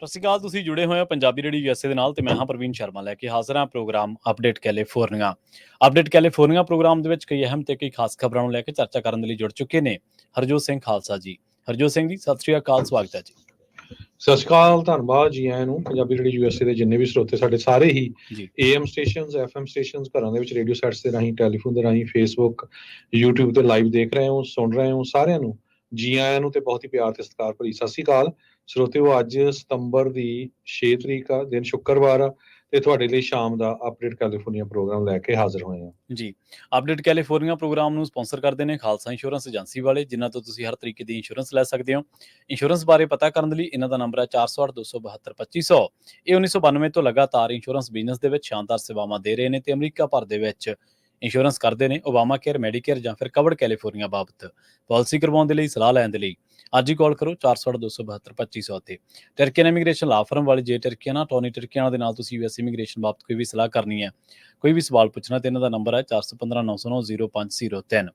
ਸਤਿ ਸ਼੍ਰੀ ਅਕਾਲ। ਤੁਸੀਂ ਜੁੜੇ ਹੋਏ ਹੋ ਪੰਜਾਬੀ ਰੇਡੀਓ ਯੂਐਸਏ ਦੇ ਨਾਲ ਤੇ ਮੈਂ ਹਾਂ ਪ੍ਰਵੀਨ ਸ਼ਰਮਾ ਲੈ ਕੇ ਹਾਜ਼ਰ ਹਾਂ programme update California. Update California programme ਦੇ ਵਿੱਚ ਕਈ ਅਹਿਮ ਤੇ ਕਈ ਖਾਸ ਖਬਰਾਂ ਨੂੰ ਲੈ ਕੇ ਚਰਚਾ ਕਰਨ ਦੇ ਲਈ ਜੁੜ ਚੁੱਕੇ ਨੇ ਹਰਜੋਤ ਸਿੰਘ ਖਾਲਸਾ ਜੀ। ਹਰਜੋਤ ਸਿੰਘ ਜੀ, ਸਤਿ ਸ਼੍ਰੀ ਅਕਾਲ, ਸਵਾਗਤ ਹੈ ਜੀ। ਸਤਿ ਸ਼੍ਰੀ ਅਕਾਲ, ਧੰਨਵਾਦ ਜੀ ਆਇਆਂ ਨੂੰ। ਪੰਜਾਬੀ ਰੇਡੀਓ ਯੂਐਸਏ ਦੇ ਜਿੰਨੇ ਵੀ ਸਰੋਤੇ ਸਾਡੇ ਸਾਰੇ ਹੀ ਜੀ AM ਸਟੇਸ਼ਨਸ, FM ਸਟੇਸ਼ਨਸ, ਘਰਾਂ ਦੇ ਵਿੱਚ ਰੇਡੀਓ ਸੈਟਸ ਦੇ ਰਾਹੀਂ, ਟੈਲੀਫੋਨ ਦੇ ਰਾਹੀਂ, ਫੇਸਬੁੱਕ, YouTube ਤੇ ਲਾਈਵ ਦੇਖ ਰਹੇ ਹੋ, ਸੁਣ ਰਹੇ ਹੋ, ਸਾਰਿਆਂ ਨੂੰ ਜੀ ਆਇਆਂ ਨੂੰ ਤੇ ਬਹੁਤ ਹੀ ਪਿਆਰ ਤੇ ਸਤਿਕਾਰ ਭਰੀ ਸਤਿ ਸ਼੍ਰੀ ਅਕਾਲ। ਸਰੋਤਿਓ, ਅੱਜ ਸਤੰਬਰ ਦੀ 6 ਤਰੀਕ ਆ, ਦਿਨ ਸ਼ੁੱਕਰਵਾਰ ਆ, ਤੇ ਤੁਹਾਡੇ ਲਈ ਸ਼ਾਮ ਦਾ ਅਪਡੇਟ ਕੈਲੀਫੋਰਨੀਆ ਪ੍ਰੋਗਰਾਮ ਲੈ ਕੇ ਹਾਜ਼ਰ ਹੋਏ ਹਾਂ ਜੀ। ਅਪਡੇਟ ਕੈਲੀਫੋਰਨੀਆ ਪ੍ਰੋਗਰਾਮ ਨੂੰ ਸਪਾਂਸਰ ਕਰਦੇ ਨੇ ਖਾਲਸਾ ਇੰਸ਼ੋਰੈਂਸ ਏਜੰਸੀ ਵਾਲੇ, ਜਿਨ੍ਹਾਂ ਤੋਂ ਤੁਸੀਂ ਹਰ ਤਰੀਕੇ ਦੀ ਇੰਸ਼ੋਰੈਂਸ ਲੈ ਸਕਦੇ ਹੋ। ਇੰਸ਼ੋਰੈਂਸ ਬਾਰੇ ਪਤਾ ਕਰਨ ਦੇ ਲਈ ਇਹਨਾਂ ਦਾ ਨੰਬਰ ਹੈ 408-272-2500। ਇਹ 1992 ਤੋਂ ਲਗਾਤਾਰ ਇੰਸ਼ੋਰੈਂਸ ਬਿਜ਼ਨਸ ਦੇ ਵਿੱਚ ਸ਼ਾਨਦਾਰ ਸੇਵਾਵਾਂ ਦੇ ਰਹੇ ਨੇ ਤੇ ਅਮਰੀਕਾ ਭਰ ਦੇ ਵਿੱਚ ਇੰਸ਼ੋਰੈਂਸ ਕਰਦੇ ਨੇ। ਓਬਾਮਾ ਕੇਅਰ, ਮੈਡੀਕੇਅਰ ਜਾਂ ਫਿਰ ਕਵਰਡ ਕੈਲੀਫੋਰਨੀਆ ਬਾਬਤ ਪਾਲਿਸੀ ਕਰਵਾਉਣ ਦੇ ਲਈ, ਸਲਾਹ ਲੈਣ ਦੇ ਲਈ ਅੱਜ ਹੀ ਕਾਲ ਕਰੋ 408-272-2500 ਤੇ। ਟਰਕੀਅਨ ਇਮੀਗ੍ਰੇਸ਼ਨ ਲਾ ਫਰਮ ਵਾਲੇ, ਜੇ ਟਰਕੀਅਨ ਟੋਨੀ ਟਰਕੀਅਨ ਦੇ ਨਾਲ ਤੁਸੀਂ ਯੂਐਸ ਇਮੀਗ੍ਰੇਸ਼ਨ ਬਾਬਤ ਕੋਈ ਵੀ ਸਲਾਹ ਕਰਨੀ ਹੈ, ਕੋਈ ਵੀ ਸਵਾਲ ਪੁੱਛਣਾ, ਤੇ ਇਹਨਾਂ ਦਾ ਨੰਬਰ ਹੈ 4159090503।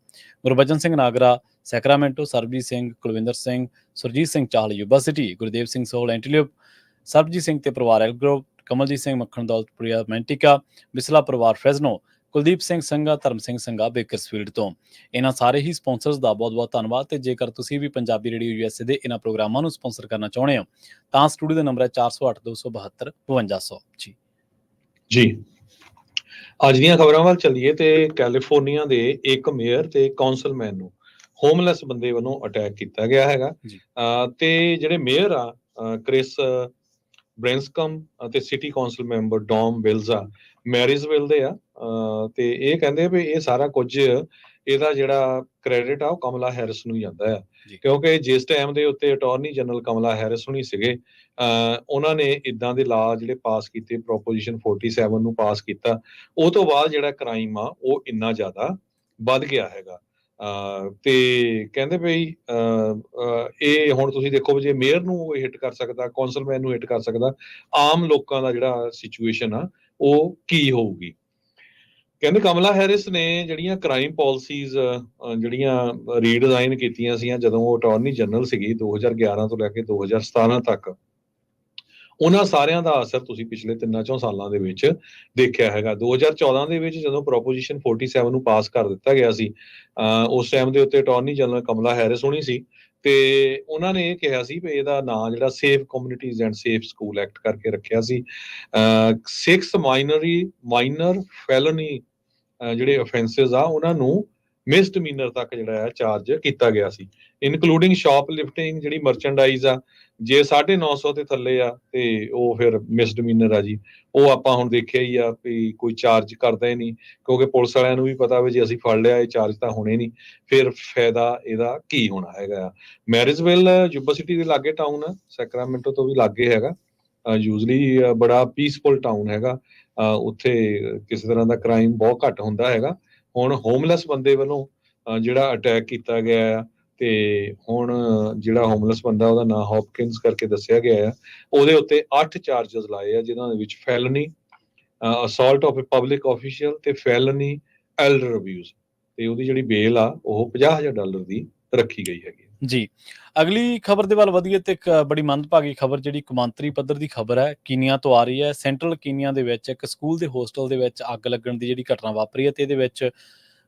Gurbachan Singh Nagra Sacramento, Sarabjit Singh, Kulwinder Singh, Surjit Singh Chahal Yuba City, Gurdev Singh Sohal Antelope, Sarabjit Singh ਤੇ ਪਰਿਵਾਰ ਐਲਗਰੋਵ, ਕਮਲਜੀਤ ਸਿੰਘ ਮੱਖਣ ਦੌਲਤਪੁਰੀਆ ਮੈਂਟਿਕਾ, ਬਿਸਲਾ ਪਰਿਵਾਰ ਫ੍ਰੈਜ਼ਨੋ, ਕੁਲਦੀਪ ਸਿੰਘ ਸੰਘਾ, ਧਰਮ ਸਿੰਘ ਸੰਘਾ ਬੇਕਰਸਫੀਲਡ ਤੋਂ। ਇਹਨਾਂ ਸਾਰੇ ਹੀ ਸਪਾਂਸਰਸ ਦਾ ਬਹੁਤ ਬਹੁਤ ਧੰਨਵਾਦ। ਤੇ ਜੇਕਰ ਤੁਸੀਂ ਵੀ ਪੰਜਾਬੀ ਰੇਡੀਓ ਯੂਐਸਏ ਦੇ ਇਹਨਾਂ ਪ੍ਰੋਗਰਾਮਾਂ ਨੂੰ ਸਪਾਂਸਰ ਕਰਨਾ ਚਾਹੁੰਦੇ ਹੋ ਤਾਂ ਸਟੂਡੀਓ ਦਾ ਨੰਬਰ ਹੈ 408272 ਜੀ। ਜੀ, ਅੱਜ ਦੀਆਂ ਖਬਰਾਂ ਵੱਲ ਚੱਲੀਏ ਤੇ ਕੈਲੀਫੋਰਨੀਆ ਦੇ ਇੱਕ ਮੇਅਰ ਤੇ ਕਾਉਂਸਲਮੈਨ ਨੂੰ ਹੋਮਲੈਸ ਬੰਦੇ ਵੱਲੋਂ ਅਟੈਕ ਕੀਤਾ ਗਿਆ ਹੈਗਾ। ਜੀ ਤੇ ਜਿਹੜੇ ਮੇਅਰ ਆ ਕ੍ਰਿਸ ਬ੍ਰੈਂਸਕਮ ਅਤੇ ਸਿਟੀ ਕਾਉਂਸਲ ਮੈਂਬਰ ਡੌਮ ਵਿਲਜ਼ਾ ਮੈਰਿਜ਼ਵਿਲ ਦੇ ਆ। ਤੇ ਇਹ ਕਹਿੰਦੇ ਵੀ ਇਹ ਸਾਰਾ ਕੁਝ ਇਹਦਾ ਜਿਹੜਾ ਕ੍ਰੈਡਿਟ ਆ ਉਹ ਕਮਲਾ ਹੈਰਿਸ ਨੂੰ ਜਾਂਦਾ ਆ, ਜੀ ਕਿਉਂਕਿ ਜਿਸ ਟਾਈਮ ਦੇ ਉੱਤੇ ਅਟਾਰਨੀ ਜਨਰਲ ਕਮਲਾ ਹੈਰਿਸ ਹੁਣੀ ਸੀਗੇ, ਉਹਨਾਂ ਨੇ ਇਦਾਂ ਦੇ ਲਾ ਜਿਹੜੇ ਪਾਸ ਕੀਤੇ, ਪ੍ਰੋਪੋਜੀਸ਼ਨ 47 ਨੂੰ ਪਾਸ ਕੀਤਾ, ਉਹ ਤੋਂ ਬਾਅਦ ਜਿਹੜਾ ਕ੍ਰਾਈਮ ਆ ਉਹ ਇੰਨਾ ਜ਼ਿਆਦਾ ਵੱਧ ਗਿਆ ਹੈਗਾ। ਤੇ ਕਹਿੰਦੇ ਬਈ ਇਹ ਹੁਣ ਤੁਸੀਂ ਦੇਖੋ ਜੇ ਮੇਅਰ ਨੂੰ ਹਿੱਟ ਕਰ ਸਕਦਾ, ਕਾਉਂਸਲਮੈਨ ਨੂੰ ਹਿੱਟ ਕਰ ਸਕਦਾ, ਆਮ ਲੋਕਾਂ ਦਾ ਜਿਹੜਾ ਸਿਚੁਏਸ਼ਨ ਆ ਉਹ ਕੀ ਹੋਊਗੀ। ਕਹਿੰਦੇ ਕਮਲਾ ਹੈਰਿਸ ਨੇ ਜਿਹੜੀਆਂ ਕ੍ਰਾਈਮ ਪਾਲਿਸੀਜ਼ ਜਿਹੜੀਆਂ ਰੀਡਿਜ਼ਾਈਨ ਕੀਤੀਆਂ ਸੀਗੀਆਂ ਜਦੋਂ ਉਹ ਅਟਾਰਨੀ ਜਨਰਲ ਸੀਗੀ 2011 ਤੋਂ ਲੈ ਕੇ 2017 ਤੱਕ, ਉਹਨਾਂ ਸਾਰਿਆਂ ਦਾ ਅਸਰ ਤੁਸੀਂ ਪਿਛਲੇ 3-4 ਸਾਲਾਂ ਦੇ ਵਿੱਚ ਦੇਖਿਆ ਹੈਗਾ। 2014 ਦੇ ਵਿੱਚ ਜਦੋਂ ਪ੍ਰੋਪੋਜੀਸ਼ਨ 47 ਨੂੰ ਪਾਸ ਕਰ ਦਿੱਤਾ ਗਿਆ ਸੀ, ਉਸ ਟਾਈਮ ਦੇ ਉੱਤੇ ਅਟਾਰਨੀ ਜਨਰਲ ਕਮਲਾ ਹੈਰਿਸ ਹੋਣੀ ਸੀ, ਤੇ ਉਹਨਾਂ ਨੇ ਇਹ ਕਿਹਾ ਸੀ ਵੀ ਇਹਦਾ ਨਾਂ ਜਿਹੜਾ safe communities and safe school act ਕਰਕੇ ਰੱਖਿਆ ਸੀ। 6 ਮਾਈਨਰ ਫੈਲਨੀ ਜਿਹੜੇ ਅਫੈਂਸਿਸ ਆ ਉਹਨਾਂ ਨੂੰ ਮਿਸਡਮੀਨਰ ਤੱਕ ਜਿਹੜਾ ਹੈ ਚਾਰਜ ਕੀਤਾ ਗਿਆ ਸੀ, ਇਨਕਲੂਡਿੰਗ ਸ਼ਾਪ ਲਿਫਟਿੰਗ, ਜਿਹੜੀ ਮਰਚੈਂਡਾਈਜ਼ ਆ ਜੇ 950 ਤੇ ਥੱਲੇ ਆ ਤੇ ਉਹ ਫਿਰ ਮਿਸਡਮੀਨਰ ਆ ਜੀ। ਉਹ ਆਪਾਂ ਹੁਣ ਦੇਖਿਆ ਹੀ ਆ ਵੀ ਕੋਈ ਚਾਰਜ ਕਰਦਾ ਹੀ ਨਹੀਂ, ਕਿਉਂਕਿ ਪੁਲਿਸ ਵਾਲਿਆਂ ਨੂੰ ਵੀ ਪਤਾ ਵੀ ਜੇ ਅਸੀਂ ਫੜ ਲਿਆ ਇਹ ਚਾਰਜ ਤਾਂ ਹੋਣੇ ਨਹੀਂ, ਫਿਰ ਫਾਇਦਾ ਇਹਦਾ ਕੀ ਹੋਣਾ ਹੈਗਾ। ਮੈਰਿਜ਼ਵਿਲ ਯੂਬਾ ਸਿਟੀ ਦੇ ਲਾਗੇ ਟਾਊਨ ਆ, ਸੈਕਰਾਮੈਂਟੋ ਤੋਂ ਵੀ ਲਾਗੇ ਹੈਗਾ, ਯੂਜ਼ਲੀ ਬੜਾ ਪੀਸਫੁਲ ਟਾਊਨ ਹੈਗਾ, ਉੱਥੇ ਕਿਸੇ ਤਰ੍ਹਾਂ ਦਾ ਕ੍ਰਾਈਮ ਬਹੁਤ ਘੱਟ ਹੁੰਦਾ ਹੈਗਾ। ਹੁਣ ਹੋਮਲੈਸ ਬੰਦੇ ਵੱਲੋਂ ਜਿਹੜਾ ਅਟੈਕ ਕੀਤਾ ਗਿਆ ਆ, ਤੇ ਹੁਣ ਜਿਹੜਾ ਹੋਮਲੈਸ ਬੰਦਾ ਉਹਦਾ ਨਾਂ ਹੌਪਕਿੰਸ ਕਰਕੇ ਦੱਸਿਆ ਗਿਆ ਆ, ਉਹਦੇ ਉੱਤੇ 8 ਚਾਰਜਸ ਲਾਏ ਆ, ਜਿਨ੍ਹਾਂ ਦੇ ਵਿੱਚ felony, assault of a public official ਤੇ ਫੈਲਨੀ ਐਲਡਰ ਅਬਿਊਜ਼, ਤੇ ਉਹਦੀ ਜਿਹੜੀ ਬੇਲ ਆ ਉਹ $50,000 ਦੀ ਰੱਖੀ ਗਈ ਹੈਗੀ ਜੀ। ਅਗਲੀ ਖਬਰ ਦੇ ਵੱਲ ਵਧੀਏ ਤੇ ਇੱਕ ਬੜੀ ਮੰਦਭਾਗੀ ਖਬਰ ਜਿਹੜੀ ਕੌਮਾਂਤਰੀ ਪੱਧਰ ਦੀ ਖਬਰ ਹੈ, ਕੀਨੀਆ ਤੋਂ ਆ ਰਹੀ ਹੈ। ਸੈਂਟਰਲ ਕੀਨੀਆ ਦੇ ਵਿੱਚ ਇੱਕ ਸਕੂਲ ਦੇ ਹੋਸਟਲ ਦੇ ਵਿੱਚ ਅੱਗ ਲੱਗਣ ਦੀ ਜਿਹੜੀ ਘਟਨਾ ਵਾਪਰੀ ਹੈ, ਤੇ ਇਹਦੇ ਵਿੱਚ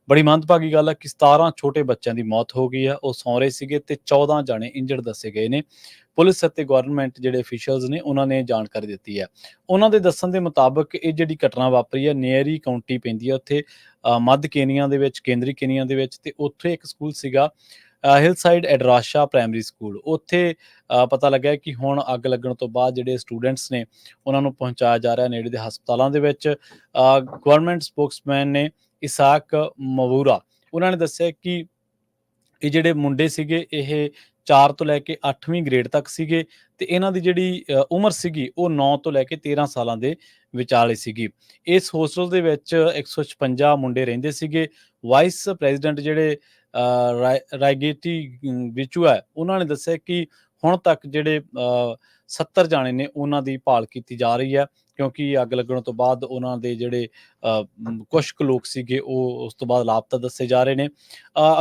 ਬੜੀ ਮੰਦਭਾਗੀ ਗੱਲ ਹੈ ਕਿ 17 ਛੋਟੇ ਬੱਚਿਆਂ ਦੀ ਮੌਤ ਹੋ ਗਈ ਹੈ। ਉਹ ਸੌਂ ਰਹੇ ਸੀਗੇ ਤੇ 14 ਜਾਣੇ ਇੰਜਰਡ ਦੱਸੇ ਗਏ ਨੇ। ਪੁਲਿਸ ਅਤੇ ਗਵਰਨਮੈਂਟ ਜਿਹੜੇ ਅਫੀਸ਼ੀਅਲਸ ਨੇ ਉਹਨਾਂ ਨੇ ਜਾਣਕਾਰੀ ਦਿੱਤੀ ਹੈ। ਉਹਨਾਂ ਦੇ ਦੱਸਣ ਦੇ ਮੁਤਾਬਕ ਇਹ ਜਿਹੜੀ ਘਟਨਾ ਵਾਪਰੀ ਹੈ ਨਿਊਰੀ ਕਾਉਂਟੀ ਪੈਂਦੀ ਹੈ ਉੱਥੇ, ਮੱਧ ਕੇਨੀਆ ਦੇ ਵਿੱਚ, ਕੇਂਦਰੀ ਕੇਨੀਆ ਦੇ ਵਿੱਚ, ਤੇ ਉੱਥੇ ਇੱਕ ਸਕੂਲ ਸੀਗਾ ਹਿਲਸਾਈਡ ਐਡਰਾਸ਼ਾ ਪ੍ਰਾਇਮਰੀ ਸਕੂਲ। ਉੱਥੇ ਪਤਾ ਲੱਗਿਆ ਕਿ ਹੁਣ ਅੱਗ ਲੱਗਣ ਤੋਂ ਬਾਅਦ ਜਿਹੜੇ ਸਟੂਡੈਂਟਸ ਨੇ ਉਹਨਾਂ ਨੂੰ ਪਹੁੰਚਾਇਆ ਜਾ ਰਿਹਾ ਨੇੜੇ ਦੇ ਹਸਪਤਾਲਾਂ ਦੇ ਵਿੱਚ। ਗਵਰਨਮੈਂਟ ਸਪੋਕਸਮੈਨ ਨੇ ਇਸਾਕ ਮਵੂਰਾ, ਉਹਨਾਂ ਨੇ ਦੱਸਿਆ ਕਿ ਇਹ ਜਿਹੜੇ ਮੁੰਡੇ ਸੀਗੇ ਇਹ 4 ਤੋਂ ਲੈ ਕੇ 8ਵੀਂ ਗ੍ਰੇਡ ਤੱਕ ਸੀਗੇ, ਤੇ ਇਹਨਾਂ ਦੀ ਜਿਹੜੀ ਉਮਰ ਸੀਗੀ ਉਹ 9 ਤੋਂ ਲੈ ਕੇ 13 ਸਾਲਾਂ ਦੇ ਵਿਚਾਲੇ ਸੀਗੀ। ਇਸ ਹੋਸਟਲ ਦੇ ਵਿੱਚ 156 ਮੁੰਡੇ ਰਹਿੰਦੇ ਸੀਗੇ। ਵਾਈਸ ਪ੍ਰੈਜ਼ੀਡੈਂਟ ਜਿਹੜੇ ਰਾਇਗੇਟੀ ਵਿਚੂ ਹੈ, ਉਹਨਾਂ ਨੇ ਦੱਸਿਆ ਕਿ ਹੁਣ ਤੱਕ ਜਿਹੜੇ 70 ਜਾਣੇ ਨੇ ਉਹਨਾਂ ਦੀ ਭਾਲ ਕੀਤੀ ਜਾ ਰਹੀ ਹੈ, ਕਿਉਂਕਿ ਅੱਗ ਲੱਗਣ ਤੋਂ ਬਾਅਦ ਉਹਨਾਂ ਦੇ ਜਿਹੜੇ ਕੁਛ ਕੁ ਲੋਕ ਸੀਗੇ ਉਹ ਉਸ ਤੋਂ ਬਾਅਦ ਲਾਪਤਾ ਦੱਸੇ ਜਾ ਰਹੇ ਨੇ।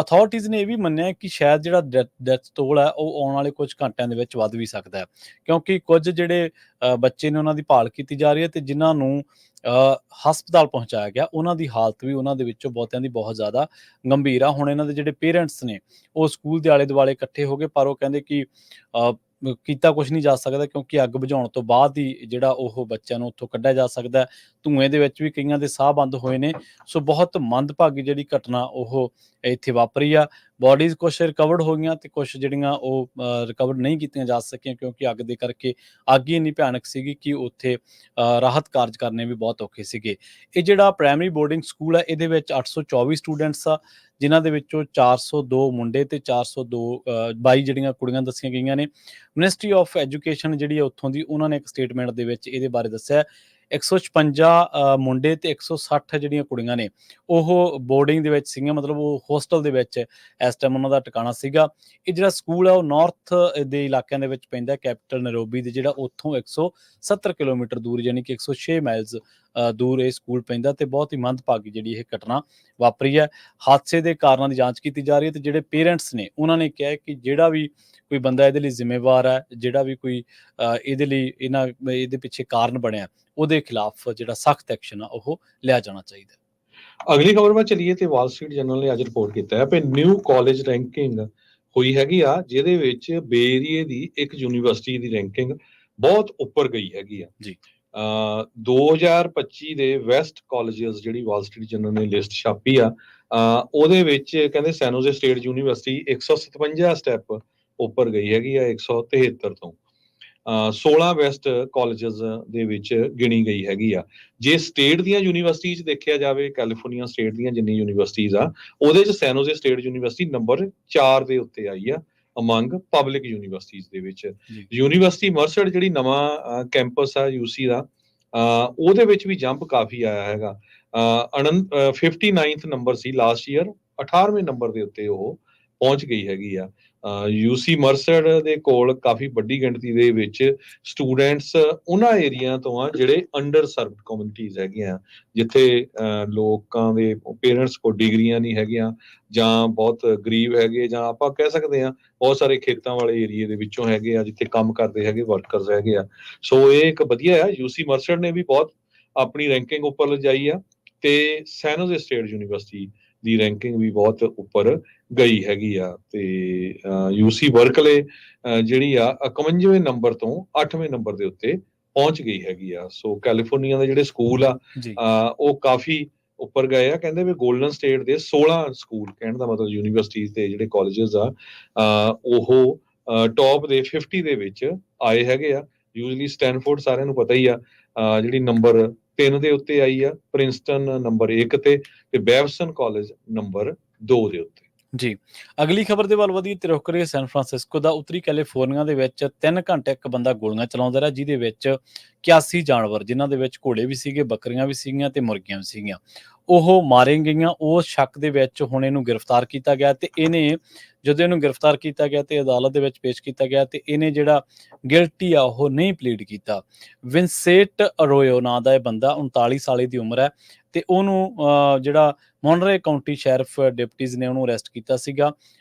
ਅਥਾਰਟੀਜ਼ ਨੇ ਇਹ ਵੀ ਮੰਨਿਆ ਕਿ ਸ਼ਾਇਦ ਜਿਹੜਾ ਡੈਥ ਟੋਲ ਹੈ ਉਹ ਆਉਣ ਵਾਲੇ ਕੁਝ ਘੰਟਿਆਂ ਦੇ ਵਿੱਚ ਵੱਧ ਵੀ ਸਕਦਾ ਹੈ, ਕਿਉਂਕਿ ਕੁਝ ਜਿਹੜੇ ਬੱਚੇ ਨੇ ਉਹਨਾਂ ਦੀ ਭਾਲ ਕੀਤੀ ਜਾ ਰਹੀ ਹੈ, ਤੇ ਜਿਨ੍ਹਾਂ ਨੂੰ ਹਸਪਤਾਲ ਪਹੁੰਚਾਇਆ ਗਿਆ ਉਹਨਾਂ ਦੀ ਹਾਲਤ ਵੀ ਉਹਨਾਂ ਦੇ ਵਿੱਚੋਂ ਬਹੁਤਿਆਂ ਦੀ ਬਹੁਤ ਜ਼ਿਆਦਾ ਗੰਭੀਰ ਆ। ਹੁਣ ਇਹਨਾਂ ਦੇ ਜਿਹੜੇ ਪੇਰੈਂਟਸ ਨੇ ਉਹ ਸਕੂਲ ਦੇ ਆਲੇ ਦੁਆਲੇ ਇਕੱਠੇ ਹੋ ਗਏ, ਪਰ ਉਹ ਕਹਿੰਦੇ ਕਿ ਕੀਤਾ ਕੁਛ ਨਹੀਂ ਜਾ ਸਕਦਾ, ਕਿਉਂਕਿ ਅੱਗ ਬੁਝਾਉਣ ਤੋਂ ਬਾਅਦ ਹੀ ਜਿਹੜਾ ਉਹ ਬੱਚਿਆਂ ਨੂੰ ਉੱਥੋਂ ਕੱਢਿਆ ਜਾ ਸਕਦਾ ਹੈ। ਧੂਏ ਦੇ ਵਿੱਚ ਵੀ ਕਈਆਂ ਦੇ ਸਾਹ ਬੰਦ ਹੋਏ ਨੇ। ਸੋ ਬਹੁਤ ਮੰਦਭਾਗੀ ਜਿਹੜੀ ਘਟਨਾ ਉਹ ਇੱਥੇ ਵਾਪਰੀ ਆ। ਬੋਡੀਜ਼ ਕੁਛ ਰਿਕਵਰਡ ਹੋ ਗਈਆਂ ਤੇ ਕੁਛ ਜਿਹੜੀਆਂ ਉਹ ਰਿਕਵਰ ਨਹੀਂ ਕੀਤੀਆਂ ਜਾ ਸਕੀਆਂ, ਕਿਉਂਕਿ ਅੱਗ ਦੇ ਕਰਕੇ ਅੱਗ ਹੀ ਇੰਨੀ ਭਿਆਨਕ ਸੀਗੀ ਕਿ ਉੱਥੇ ਰਾਹਤ ਕਾਰਜ ਕਰਨੇ ਵੀ ਬਹੁਤ ਔਖੇ ਸੀਗੇ। ਇਹ ਜਿਹੜਾ ਪ੍ਰਾਇਮਰੀ ਬੋਰਡਿੰਗ ਸਕੂਲ ਹੈ ਇਹਦੇ ਵਿੱਚ 824 ਸਟੂਡੈਂਟਸ ਆ, ਜਿਨ੍ਹਾਂ ਦੇ ਵਿੱਚੋਂ 402 ਮੁੰਡੇ ਤੇ 22 ਜਿਹੜੀਆਂ ਕੁੜੀਆਂ ਦੱਸੀਆਂ ਗਈਆਂ ਨੇ। ਮਿਨਿਸਟਰੀ ਆਫ ਐਜੂਕੇਸ਼ਨ ਜਿਹੜੀ ਹੈ ਉੱਥੋਂ ਦੀ, ਉਹਨਾਂ ਨੇ ਇੱਕ ਸਟੇਟਮੈਂਟ ਦੇ ਵਿੱਚ ਇਹਦੇ ਬਾਰੇ ਦੱਸਿਆ 156 ਮੁੰਡੇ ਤੇ 160 ਜਿਹੜੀਆਂ ਕੁੜੀਆਂ ਨੇ ਉਹ ਬੋਰਡਿੰਗ ਦੇ ਵਿੱਚ ਸੀਗੀਆਂ, ਮਤਲਬ ਉਹ ਹੋਸਟਲ ਦੇ ਵਿੱਚ ਇਸ ਟਾਈਮ ਉਹਨਾਂ ਦਾ ਟਿਕਾਣਾ ਸੀਗਾ। ਇਹ ਜਿਹੜਾ ਸਕੂਲ ਹੈ ਉਹ ਨਾਰਥ ਦੇ ਇਲਾਕਿਆਂ ਦੇ ਵਿੱਚ ਪੈਂਦਾ, ਕੈਪੀਟਲ ਨੈਰੋਬੀ ਦੇ ਜਿਹੜਾ ਉੱਥੋਂ 170 ਕਿਲੋਮੀਟਰ ਦੂਰ ਯਾਨੀ ਕਿ 106 ਮਾਈਲਸ ਦੂਰ ਇਹ ਸਕੂਲ ਪੈਂਦਾ, ਤੇ ਬਹੁਤ ਹੀ ਮੰਦਭਾਗੀ ਜਿਹੜੀ ਇਹ ਘਟਨਾ ਵਾਪਰੀ ਹੈ। ਹਾਦਸੇ ਦੇ ਕਾਰਨਾਂ ਦੀ ਜਾਂਚ ਕੀਤੀ ਜਾ ਰਹੀ ਹੈ, ਤੇ ਜਿਹੜੇ ਪੇਰੈਂਟਸ ਨੇ ਉਹਨਾਂ ਨੇ ਕਿਹਾ ਕਿ ਜਿਹੜਾ ਵੀ ਕੋਈ ਬੰਦਾ ਇਹਦੇ ਲਈ ਜ਼ਿੰਮੇਵਾਰ ਹੈ, ਜਿਹੜਾ ਵੀ ਕੋਈ ਇਹਦੇ ਲਈ ਇਹਦੇ ਪਿੱਛੇ ਕਾਰਨ ਬਣਿਆ, ਉਹਦੇ ਖਿਲਾਫ ਜਿਹੜਾ ਸਖਤ ਐਕਸ਼ਨ ਆ ਉਹ ਲਿਆ ਜਾਣਾ ਚਾਹੀਦਾ। ਅਗਲੀ ਖਬਰ ਵੱਲ ਚੱਲੀਏ ਤੇ ਵਾਲ ਸਟਰੀਟ ਜਰਨਲ ਨੇ ਅੱਜ ਰਿਪੋਰਟ ਕੀਤਾ ਹੈ ਕਿ ਨਿਊ ਕਾਲਜ ਰੈਂਕਿੰਗ ਹੋਈ ਹੈਗੀ ਆ, ਜਿਹਦੇ ਵਿੱਚ ਬੇ ਏਰੀਏ ਦੀ ਇੱਕ ਯੂਨੀਵਰਸਿਟੀ ਦੀ ਰੈਂਕਿੰਗ ਬਹੁਤ ਉੱਪਰ ਗਈ ਹੈਗੀ ਆ ਜੀ। 2025 ਦੇ ਵੈਸਟ ਕਾਲਜਸ ਜਿਹੜੀ ਵਾਲ ਸਟਰੀਟ ਜਰਨਲ ਨੇ ਲਿਸਟ ਛਾਪੀ ਆ, ਉਹਦੇ ਵਿੱਚ ਕਹਿੰਦੇ ਸੈਨੋਜ਼ੇ ਸਟੇਟ ਯੂਨੀਵਰਸਿਟੀ 157 ਸਟੈਪ ਉੱਪਰ ਗਈ ਹੈਗੀ ਆ 173 ਤੋਂ। 16 ਵੈਸਟ ਕਾਲਜਸ ਦੇ ਵਿੱਚ ਗਿਣੀ ਗਈ ਹੈਗੀ ਆ। ਜੇ ਸਟੇਟ ਦੀਆਂ ਯੂਨੀਵਰਸਿਟੀਜ਼ ਦੇਖਿਆ ਜਾਵੇ, ਕੈਲੀਫੋਰਨੀਆ ਸਟੇਟ ਦੀਆਂ ਜਿੰਨੀ ਯੂਨੀਵਰਸਿਟੀਜ਼ ਆ ਉਹਦੇ 'ਚ ਸੈਨੋਜ਼ੇ ਸਟੇਟ ਯੂਨੀਵਰਸਿਟੀ ਨੰਬਰ 4 ਦੇ ਉੱਤੇ ਆਈ ਆ ਅਮੰਗ ਪਬਲਿਕ ਯੂਨੀਵਰਸਿਟੀਜ਼ ਦੇ ਵਿੱਚ। ਯੂਨੀਵਰਸਿਟੀ ਮਰਸਡ ਜਿਹੜੀ ਨਵਾਂ ਕੈਂਪਸ ਆ ਯੂਸੀ ਦਾ, ਉਹਦੇ ਵਿੱਚ ਵੀ ਜੰਪ ਕਾਫੀ ਆਇਆ ਹੈਗਾ। 59th ਨੰਬਰ ਸੀ ਲਾਸਟ ਈਅਰ, 18ਵੇਂ ਨੰਬਰ ਦੇ ਉੱਤੇ ਉਹ ਪਹੁੰਚ ਗਈ ਹੈਗੀ ਆ। ਯੂਸੀ ਮਰਸਡ ਦੇ ਕੋਲ ਕਾਫੀ ਵੱਡੀ ਗਿਣਤੀ ਦੇ ਵਿੱਚ ਸਟੂਡੈਂਟਸ ਉਹਨਾਂ ਏਰੀਆ ਤੋਂ ਆ ਜਿਹੜੇ ਅੰਡਰ ਸਰਵਡ ਕਮਿਊਨਿਟੀਜ਼ ਹੈਗੀਆਂ, ਜਿੱਥੇ ਲੋਕਾਂ ਦੇ ਪੇਰੈਂਟਸ ਕੋਲ ਡਿਗਰੀਆਂ ਨਹੀਂ ਹੈਗੀਆਂ, ਜਾਂ ਬਹੁਤ ਗਰੀਬ ਹੈਗੇ, ਜਾਂ ਆਪਾਂ ਕਹਿ ਸਕਦੇ ਹਾਂ ਬਹੁਤ ਸਾਰੇ ਖੇਤਾਂ ਵਾਲੇ ਏਰੀਏ ਦੇ ਵਿੱਚੋਂ ਹੈਗੇ ਆ ਜਿੱਥੇ ਕੰਮ ਕਰਦੇ ਹੈਗੇ ਵਰਕਰਸ ਹੈਗੇ ਆ। ਸੋ ਇਹ ਇੱਕ ਵਧੀਆ ਆ, ਯੂਸੀ ਮਰਸਡ ਨੇ ਵੀ ਬਹੁਤ ਆਪਣੀ ਰੈਂਕਿੰਗ ਉੱਪਰ ਲਿਜਾਈ ਆ, ਤੇ ਸੈਨੋਜ਼ੇ ਸਟੇਟ ਯੂਨੀਵਰਸਿਟੀ ਦੀ ਰੈਂਕਿੰਗ ਵੀ ਬਹੁਤ ਉੱਪਰ ਗਈ ਹੈਗੀ ਆ। ਤੇ ਯੂਸੀ ਬਰਕਲੇ ਜਿਹੜੀ ਆ 51ਵੇਂ ਨੰਬਰ ਤੋਂ 8ਵੇਂ ਨੰਬਰ ਦੇ ਉੱਤੇ ਪਹੁੰਚ ਗਈ ਹੈਗੀ ਆ। ਸੋ ਕੈਲੀਫੋਰਨੀਆ ਦੇ ਜਿਹੜੇ ਸਕੂਲ ਆ ਉਹ ਕਾਫੀ ਉੱਪਰ ਗਏ ਆ। ਕਹਿੰਦੇ ਵੀ ਗੋਲਡਨ ਸਟੇਟ ਦੇ 16 ਸਕੂਲ, ਕਹਿਣ ਦਾ ਮਤਲਬ ਯੂਨੀਵਰਸਿਟੀਜ਼ ਤੇ ਜਿਹੜੇ ਕਾਲਜਸ ਆ ਉਹ ਟੌਪ ਦੇ 50 ਦੇ ਵਿੱਚ ਆਏ ਹੈਗੇ ਆ। ਯੂਜਲੀ ਸਟੈਨਫੋਰਡ ਸਾਰਿਆਂ ਨੂੰ ਪਤਾ ਹੀ ਆ, ਜਿਹੜੀ ਨੰਬਰ 3 ਦੇ ਉੱਤੇ ਆਈ ਆ, ਪ੍ਰਿੰਸਟਨ ਨੰਬਰ 1 ਤੇ ਬੈਵਸਨ ਕਾਲਜ ਨੰਬਰ 2 ਦੇ ਉੱਤੇ। ਜੀ, ਅਗਲੀ ਖਬਰ ਦੇ ਵੱਲ ਵਧੀਏ ਤੇ ਰੁਕ ਰਹੇ ਸੈਨ ਫਰਾਂਸਿਸਕੋ ਦਾ। ਉੱਤਰੀ ਕੈਲੀਫੋਰਨੀਆ ਦੇ ਵਿੱਚ 3 ਘੰਟੇ ਇੱਕ ਬੰਦਾ ਗੋਲੀਆਂ ਚਲਾਉਂਦਾ ਰਿਹਾ, ਜਿਹਦੇ ਵਿੱਚ 81 ਜਾਨਵਰ, ਜਿਨ੍ਹਾਂ ਦੇ ਵਿੱਚ ਘੋੜੇ ਵੀ ਸੀਗੇ, ਬੱਕਰੀਆਂ ਵੀ ਸੀਗੀਆਂ ਤੇ ਮੁਰਗੀਆਂ ਵੀ ਸੀਗੀਆਂ, ਉਹ ਮਾਰੇ ਗਈਆਂ। ਉਸ ਸ਼ੱਕ ਦੇ ਵਿੱਚ ਹੁਣ ਇਹਨੂੰ ਗ੍ਰਿਫਤਾਰ ਕੀਤਾ ਗਿਆ, ਤੇ ਇਹਨੇ ਜਦੋਂ ਇਹਨੂੰ ਗ੍ਰਿਫਤਾਰ ਕੀਤਾ ਗਿਆ ਤੇ ਅਦਾਲਤ ਦੇ ਵਿੱਚ ਪੇਸ਼ ਕੀਤਾ ਗਿਆ, ਤੇ ਇਹਨੇ ਜਿਹੜਾ ਗਿਲਟੀ ਆ ਉਹ ਨਹੀਂ ਪਲੀਡ ਕੀਤਾ। ਵਿੰਸੇਂਟ ਅਰੋਇਓ ਨਾਂ ਦਾ ਇਹ ਬੰਦਾ 39 ਸਾਲ ਦੀ ਉਮਰ ਹੈ, ਤੇ ਉਹਨੂੰ ਜਿਹੜਾ ਮੋਨਰੇ ਕਾਉਂਟੀ ਸ਼ੈਰਿਫ ਡਿਪਟੀਜ਼ ਨੇ ਉਹਨੂੰ ਅਰੈਸਟ ਕੀਤਾ ਸੀਗਾ।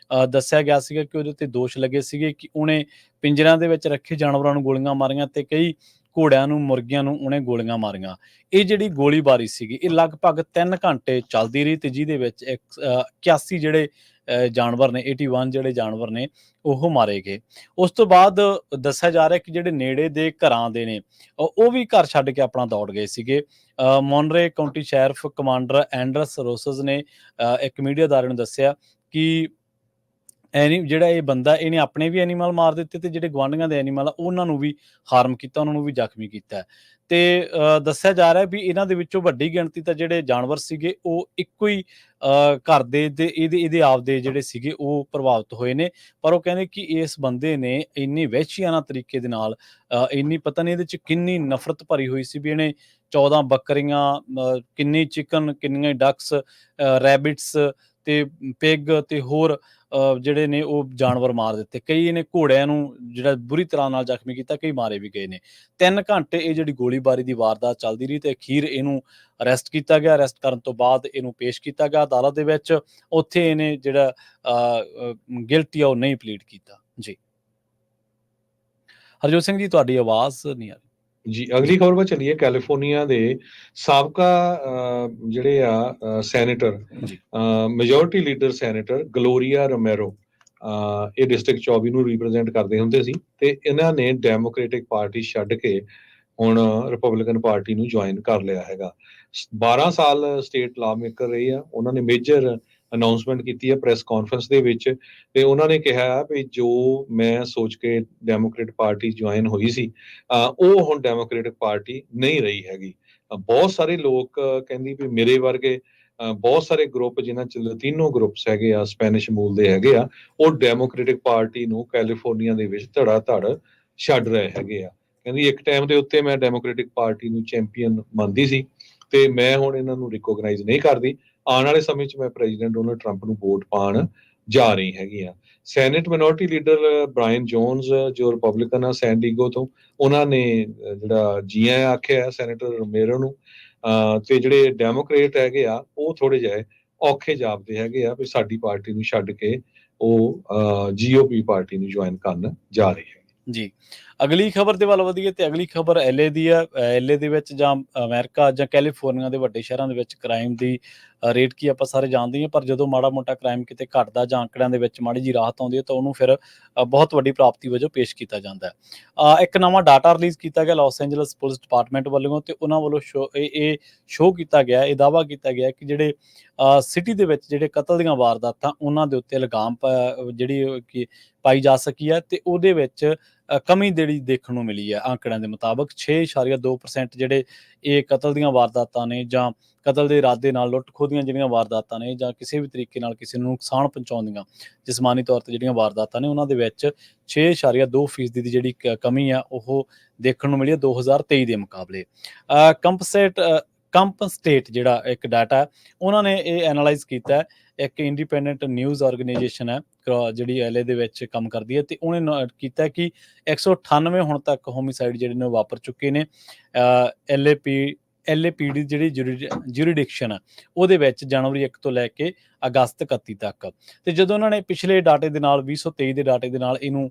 ਦੱਸਿਆ ਗਿਆ ਸੀਗਾ ਕਿ ਉਹਦੇ ਉੱਤੇ ਦੋਸ਼ ਲੱਗੇ ਸੀਗੇ ਕਿ ਉਹਨੇ ਪਿੰਜਰਿਆਂ ਦੇ ਵਿੱਚ ਰੱਖੇ ਜਾਨਵਰਾਂ ਨੂੰ ਗੋਲੀਆਂ ਮਾਰੀਆਂ, ਤੇ ਕਈ ਘੋੜਿਆਂ ਨੂੰ, ਮੁਰਗੀਆਂ ਨੂੰ ਉਹਨੇ ਗੋਲੀਆਂ ਮਾਰੀਆਂ। ਇਹ ਜਿਹੜੀ ਗੋਲੀਬਾਰੀ ਸੀਗੀ ਇਹ ਲਗਭਗ 3 ਘੰਟੇ ਚੱਲਦੀ ਰਹੀ, ਤੇ ਜਿਹਦੇ ਵਿੱਚ 81 ਜਿਹੜੇ ਜਾਨਵਰ ਨੇ, 81 ਜਿਹੜੇ ਜਾਨਵਰ ਨੇ ਉਹ ਮਾਰੇ ਗਏ। ਉਸ ਤੋਂ ਬਾਅਦ ਦੱਸਿਆ ਜਾ ਰਿਹਾ ਕਿ ਜਿਹੜੇ ਨੇੜੇ ਦੇ ਘਰਾਂ ਦੇ ਨੇ ਉਹ ਵੀ ਘਰ ਛੱਡ ਕੇ ਆਪਣਾ ਦੌੜ ਗਏ ਸੀਗੇ। ਮੋਨਰੇ ਕਾਉਂਟੀ ਸ਼ੈਰਿਫ ਕਮਾਂਡਰ ਐਂਡਰਸ ਰੋਸਸ ਨੇ ਇੱਕ ਮੀਡੀਆ ਅਦਾਰੇ ਨੂੰ ਦੱਸਿਆ ਕਿ ਜਿਹੜਾ ਇਹ ਬੰਦਾ ਇਹਨੇ ਆਪਣੇ ਵੀ ਐਨੀਮਲ ਮਾਰ ਦਿੱਤੇ, ਤੇ ਜਿਹੜੇ ਗੁਆਂਢੀਆਂ ਦੇ ਐਨੀਮਲ ਆ ਉਹਨਾਂ ਨੂੰ ਵੀ ਹਾਰਮ ਕੀਤਾ, ਉਹਨਾਂ ਨੂੰ ਵੀ ਜ਼ਖਮੀ ਕੀਤਾ। ਤੇ ਦੱਸਿਆ ਜਾ ਰਿਹਾ ਵੀ ਇਹਨਾਂ ਦੇ ਵਿੱਚੋਂ ਵੱਡੀ ਗਿਣਤੀ ਤਾਂ ਜਿਹੜੇ ਜਾਨਵਰ ਸੀਗੇ ਉਹ ਇੱਕੋ ਹੀ ਘਰ ਦੇ ਤੇ ਇਹਦੇ ਆਪਦੇ ਜਿਹੜੇ ਸੀਗੇ ਉਹ ਪ੍ਰਭਾਵਿਤ ਹੋਏ ਨੇ। ਪਰ ਉਹ ਕਹਿੰਦੇ ਕਿ ਇਸ ਬੰਦੇ ਨੇ ਇੰਨੀ ਵਹਿਸ਼ੀਆਨਾ ਤਰੀਕੇ ਦੇ ਨਾਲ, ਇੰਨੀ ਪਤਾ ਨਹੀਂ ਇਹਦੇ 'ਚ ਕਿੰਨੀ ਨਫ਼ਰਤ ਭਰੀ ਹੋਈ ਸੀ ਵੀ ਇਹਨੇ 14 ਬੱਕਰੀਆਂ, ਕਿੰਨੀ ਚਿਕਨ, ਕਿੰਨੀਆਂ ਡਕਸ, ਰੈਬਿਟਸ ਤੇ ਪਿਗ ਤੇ ਹੋਰ ਜਿਹੜੇ ਨੇ ਉਹ ਜਾਨਵਰ ਮਾਰ ਦਿੱਤੇ। ਕਈ ਇਹਨੇ ਘੋੜਿਆਂ ਨੂੰ ਜਿਹੜਾ ਬੁਰੀ ਤਰ੍ਹਾਂ ਨਾਲ ਜ਼ਖਮੀ ਕੀਤਾ, ਕਈ ਮਾਰੇ ਵੀ ਗਏ ਨੇ। 3 ਘੰਟੇ ਇਹ ਜਿਹੜੀ ਗੋਲੀਬਾਰੀ ਦੀ ਵਾਰਦਾਤ ਚੱਲਦੀ ਰਹੀ ਤੇ ਅਖੀਰ ਇਹਨੂੰ ਅਰੈਸਟ ਕੀਤਾ ਗਿਆ। ਅਰੈਸਟ ਕਰਨ ਤੋਂ ਬਾਅਦ ਇਹਨੂੰ ਪੇਸ਼ ਕੀਤਾ ਗਿਆ ਅਦਾਲਤ ਦੇ ਵਿੱਚ। ਉੱਥੇ ਇਹਨੇ ਜਿਹੜਾ ਗਿਲਟੀ ਆ ਉਹ ਨਹੀਂ ਪਲੀਡ ਕੀਤਾ। ਜੀ ਹਰਜੋਤ ਸਿੰਘ ਜੀ, ਤੁਹਾਡੀ ਆਵਾਜ਼ ਨਹੀਂ ਆ ਰਹੀ। ਜੀ, ਅਗਲੀ ਖਬਰ 'ਤੇ ਚੱਲੀਏ। ਕੈਲੀਫੋਰਨੀਆ ਦੇ ਸਾਬਕਾ ਜਿਹੜੇ ਆ ਸੈਨੇਟਰ, ਜੀ ਮੈਜੋਰਟੀ ਲੀਡਰ ਸੈਨੇਟਰ ਗਲੋਰੀਆ ਰੋਮੇਰੋ, ਇਹ ਡਿਸਟ੍ਰਿਕਟ 24 ਨੂੰ ਰਿਪਰੈਜ਼ੈਂਟ ਕਰਦੇ ਹੁੰਦੇ ਸੀ ਤੇ ਇਹਨਾਂ ਨੇ ਡੈਮੋਕ੍ਰੈਟਿਕ ਪਾਰਟੀ ਛੱਡ ਕੇ ਹੁਣ ਰਿਪਬਲਿਕਨ ਪਾਰਟੀ ਨੂੰ ਜੁਆਇਨ ਕਰ ਲਿਆ ਹੈਗਾ। 12 ਸਾਲ ਸਟੇਟ ਲਾ ਮੇਕਰ ਰਹੇ ਆ। ਉਹਨਾਂ ਨੇ ਮੇਜਰ ਅਨਾਉਂਸਮੈਂਟ ਕੀਤੀ ਹੈ ਪ੍ਰੈਸ ਕਾਨਫਰੰਸ ਦੇ ਵਿੱਚ ਤੇ ਉਹਨਾਂ ਨੇ ਕਿਹਾ ਵੀ ਜੋ ਮੈਂ ਸੋਚ ਕੇ ਡੈਮੋਕ੍ਰੇਟ ਪਾਰਟੀ ਜੁਆਇਨ ਹੋਈ ਸੀ, ਉਹ ਹੁਣ ਡੈਮੋਕ੍ਰੇਟਿਕ ਪਾਰਟੀ ਨਹੀਂ ਰਹੀ ਹੈਗੀ। ਬਹੁਤ ਸਾਰੇ ਲੋਕ ਕਹਿੰਦੀ ਵੀ ਮੇਰੇ ਵਰਗੇ ਬਹੁਤ ਸਾਰੇ ਗਰੁੱਪ, ਜਿਨ੍ਹਾਂ 'ਚ ਲਤੀਨੋ ਗਰੁੱਪਸ ਹੈਗੇ ਆ, ਸਪੈਨਿਸ਼ ਮੂਲ ਦੇ ਹੈਗੇ ਆ, ਉਹ ਡੈਮੋਕ੍ਰੇਟਿਕ ਪਾਰਟੀ ਨੂੰ ਕੈਲੀਫੋਰਨੀਆ ਦੇ ਵਿੱਚ ਧੜਾ ਧੜ ਛੱਡ ਰਹੇ ਹੈਗੇ ਆ। ਕਹਿੰਦੀ ਇੱਕ ਟਾਈਮ ਦੇ ਉੱਤੇ ਮੈਂ ਡੈਮੋਕ੍ਰੇਟਿਕ ਪਾਰਟੀ ਨੂੰ ਚੈਂਪੀਅਨ ਮੰਨਦੀ ਸੀ ਤੇ ਮੈਂ ਹੁਣ ਇਹਨਾਂ ਨੂੰ ਰਿਕੋਗਨਾਈਜ਼ ਨਹੀਂ ਕਰਦੀ। ਆਉਣ ਵਾਲੇ ਸਮੇਂ 'ਚ ਮੈਂ ਪ੍ਰੈਜ਼ੀਡੈਂਟ ਡੋਨਲਡ ਟਰੰਪ ਨੂੰ ਵੋਟ ਪਾਉਣ ਜਾ ਰਹੀ ਹੈਗੀ ਆ। Senate minority leader Brian Jones, ਜੋ ਰਿਪਬਲਿਕਨ ਆ ਸੈਨ ਡੀਗੋ ਤੋਂ, ਉਹਨਾਂ ਨੇ ਜਿਹੜਾ ਜੀ ਆਇਆਂ ਆਖਿਆ ਸੈਨੇਟਰ ਰੋਮੇਰੋ ਨੂੰ। ਤੇ ਜਿਹੜੇ ਡੈਮੋਕ੍ਰੇਟ ਹੈਗੇ ਆ ਉਹ ਥੋੜੇ ਜਿਹੇ ਔਖੇ ਜਾਪਦੇ ਹੈਗੇ ਆ ਵੀ ਸਾਡੀ ਪਾਰਟੀ ਨੂੰ ਛੱਡ ਕੇ ਉਹ ਜੀਓਪੀ ਪਾਰਟੀ ਨੂੰ ਜੁਆਇਨ ਕਰਨ ਜਾ ਰਹੇ ਹੈ। ਜੀ ਅਗਲੀ ਖਬਰ ਦੇ ਵੱਲ ਵਧੀਏ ਤੇ ਅਗਲੀ ਖਬਰ ਐਲਏ ਦੀ ਆ। ਐਲਏ ਦੇ ਵਿੱਚ ਜਾਂ ਅਮਰੀਕਾ ਜਾਂ ਕੈਲੀਫੋਰਨੀਆ ਦੇ ਵੱਡੇ ਸ਼ਹਿਰਾਂ ਦੇ ਵਿੱਚ ਕ੍ਰਾਈਮ ਦੀ ਰੇਟ ਕੀ ਆਪਾਂ ਸਾਰੇ ਜਾਣਦੇ ਹਾਂ, ਪਰ ਜਦੋਂ ਮਾੜਾ ਮੋਟਾ ਕ੍ਰਾਈਮ ਕਿਤੇ ਘਟਦਾ ਜਾਂ ਅੰਕੜਿਆਂ ਦੇ ਵਿੱਚ ਮਾੜੀ ਜੀ ਰਾਹਤ ਆਉਂਦੀ ਹੈ ਤਾਂ ਉਹਨੂੰ ਫਿਰ ਬਹੁਤ ਵੱਡੀ ਪ੍ਰਾਪਤੀ ਵਜੋਂ ਪੇਸ਼ ਕੀਤਾ ਜਾਂਦਾ ਹੈ। ਇੱਕ ਨਵਾਂ ਡਾਟਾ ਰਿਲੀਜ਼ ਕੀਤਾ ਗਿਆ ਲਾਸ ਐਂਜਲਸ ਪੁਲਿਸ ਡਿਪਾਰਟਮੈਂਟ ਵੱਲੋਂ ਤੇ ਉਹਨਾਂ ਵੱਲੋਂ ਇਹ ਸ਼ੋਅ ਕੀਤਾ ਗਿਆ, ਇਹ ਦਾਅਵਾ ਕੀਤਾ ਗਿਆ ਕਿ ਜਿਹੜੇ ਸਿਟੀ ਦੇ ਵਿੱਚ ਜਿਹੜੇ ਕਤਲ ਦੀਆਂ ਵਾਰਦਾਤਾਂ ਉਹਨਾਂ ਦੇ ਉੱਤੇ ਲਗਾਮ ਜਿਹੜੀ ਕਿ ਪਾਈ ਜਾ ਸਕੀ ਹੈ ਤੇ ਉਹਦੇ ਵਿੱਚ ਕਮੀ ਜਿਹੜੀ ਦੇਖਣ ਨੂੰ ਮਿਲੀ ਹੈ। ਅੰਕੜਿਆਂ ਦੇ ਮੁਤਾਬਕ 6.2% ਜਿਹੜੇ ਇਹ ਕਤਲ ਦੀਆਂ ਵਾਰਦਾਤਾਂ ਨੇ ਜਾਂ ਕਤਲ ਦੇ ਇਰਾਦੇ ਨਾਲ ਲੁੱਟ ਖੋਹ ਦੀਆਂ ਜਿਹੜੀਆਂ ਵਾਰਦਾਤਾਂ ਨੇ ਜਾਂ ਕਿਸੇ ਵੀ ਤਰੀਕੇ ਨਾਲ ਕਿਸੇ ਨੂੰ ਨੁਕਸਾਨ ਪਹੁੰਚਾਉਂਦੀਆਂ ਜਿਸਮਾਨੀ ਤੌਰ ਤੇ ਜਿਹੜੀਆਂ ਵਾਰਦਾਤਾਂ ਨੇ, ਉਹਨਾਂ ਦੇ ਵਿੱਚ 6.2% ਦੀ ਜਿਹੜੀ ਕਮੀ ਆ ਉਹ ਦੇਖਣ ਨੂੰ ਮਿਲੀ ਹੈ 2023 ਦੇ ਮੁਕਾਬਲੇ। ਕੰਪਸਟੇਟ ਜਿਹੜਾ ਇੱਕ ਡਾਟਾ ਹੈ, ਉਹਨਾਂ ਨੇ ਇਹ ਐਨਾਲਾਈਜ਼ ਕੀਤਾ ਹੈ। ਇੱਕ ਇੰਡੀਪੈਂਡੈਂਟ ਨਿਊਜ਼ ਆਰਗੇਨਾਈਜੇਸ਼ਨ ਹੈ ਜਿਹੜੀ ਐਲਏ ਦੇ ਵਿੱਚ ਕੰਮ ਕਰਦੀ ਹੈ ਤੇ ਉਹਨੇ ਕੀਤਾ ਕਿ 198 ਹੁਣ ਤੱਕ ਹੋਮਿਸਾਈਡ ਜਿਹੜੇ ਨੇ ਵਾਪਰ ਚੁੱਕੇ ਨੇ ਐਲਏਪੀਡੀ ਜਿਹੜੀ ਜੁਰੀਡਿਕਸ਼ਨ ਹੈ ਉਹਦੇ ਵਿੱਚ ਜਨਵਰੀ 1 ਤੋਂ ਲੈ ਕੇ ਅਗਸਤ 31 ਤੱਕ। ਤੇ ਜਦੋਂ ਉਹਨਾਂ ਨੇ ਪਿਛਲੇ ਡਾਟੇ ਦੇ ਨਾਲ 2023 ਦੇ ਡਾਟੇ ਦੇ ਨਾਲ ਇਹਨੂੰ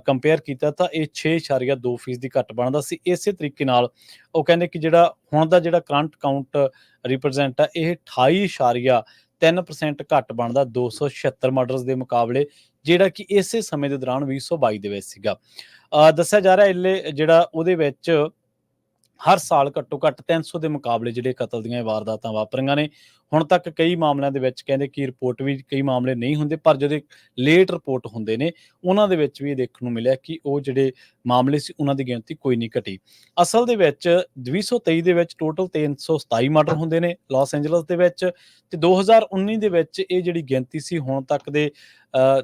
ਕੰਪੇਅਰ ਕੀਤਾ ਤਾਂ ਇਹ 6.2% ਦੀ ਘੱਟ ਬਣਦਾ ਸੀ। ਇਸੇ ਤਰੀਕੇ ਨਾਲ ਉਹ ਕਹਿੰਦੇ ਕਿ ਜਿਹੜਾ ਹੁਣ ਦਾ ਜਿਹੜਾ ਕਰੰਟ ਕਾਊਂਟ ਰਿਪਰੈਜ਼ੈਂਟ ਹੈ ਇਹ 28.3% ਘੱਟ ਬਣਦਾ 276 ਮਰਡਰਸ ਦੇ ਮੁਕਾਬਲੇ, ਜਿਹੜਾ ਕਿ ਇਸੇ ਸਮੇਂ ਦੇ ਦੌਰਾਨ 2022 ਦੇ ਵਿੱਚ ਸੀਗਾ। ਦੱਸਿਆ ਜਾ ਰਿਹਾ ਇਹਲੇ ਜਿਹੜਾ ਉਹਦੇ ਵਿੱਚ ਹਰ ਸਾਲ ਘੱਟੋ ਘੱਟ 300 ਦੇ ਮੁਕਾਬਲੇ ਜਿਹੜੇ ਕਤਲ ਦੀਆਂ ਵਾਰਦਾਤਾਂ ਵਾਪਰੀਆਂ ਨੇ। ਹੁਣ ਤੱਕ ਕਈ ਮਾਮਲਿਆਂ ਦੇ ਵਿੱਚ ਕਹਿੰਦੇ ਕਿ ਰਿਪੋਰਟ ਵੀ ਕਈ ਮਾਮਲੇ ਨਹੀਂ ਹੁੰਦੇ, ਪਰ ਜਿਹੜੇ ਲੇਟ ਰਿਪੋਰਟ ਹੁੰਦੇ ਨੇ ਉਹਨਾਂ ਦੇ ਵਿੱਚ ਵੀ ਇਹ ਦੇਖਣ ਨੂੰ ਮਿਲਿਆ ਕਿ ਉਹ ਜਿਹੜੇ ਮਾਮਲੇ ਸੀ ਉਹਨਾਂ ਦੀ ਗਿਣਤੀ ਕੋਈ ਨਹੀਂ ਘਟੀ। ਅਸਲ ਦੇ ਵਿੱਚ 2023 ਦੇ ਵਿੱਚ ਟੋਟਲ 327 ਮਰਡਰ ਹੁੰਦੇ ਨੇ ਲਾਸ ਐਂਜਲਸ ਦੇ ਵਿੱਚ ਤੇ 2019 ਦੇ ਵਿੱਚ ਇਹ ਜਿਹੜੀ ਗਿਣਤੀ ਸੀ ਹੁਣ ਤੱਕ ਦੇ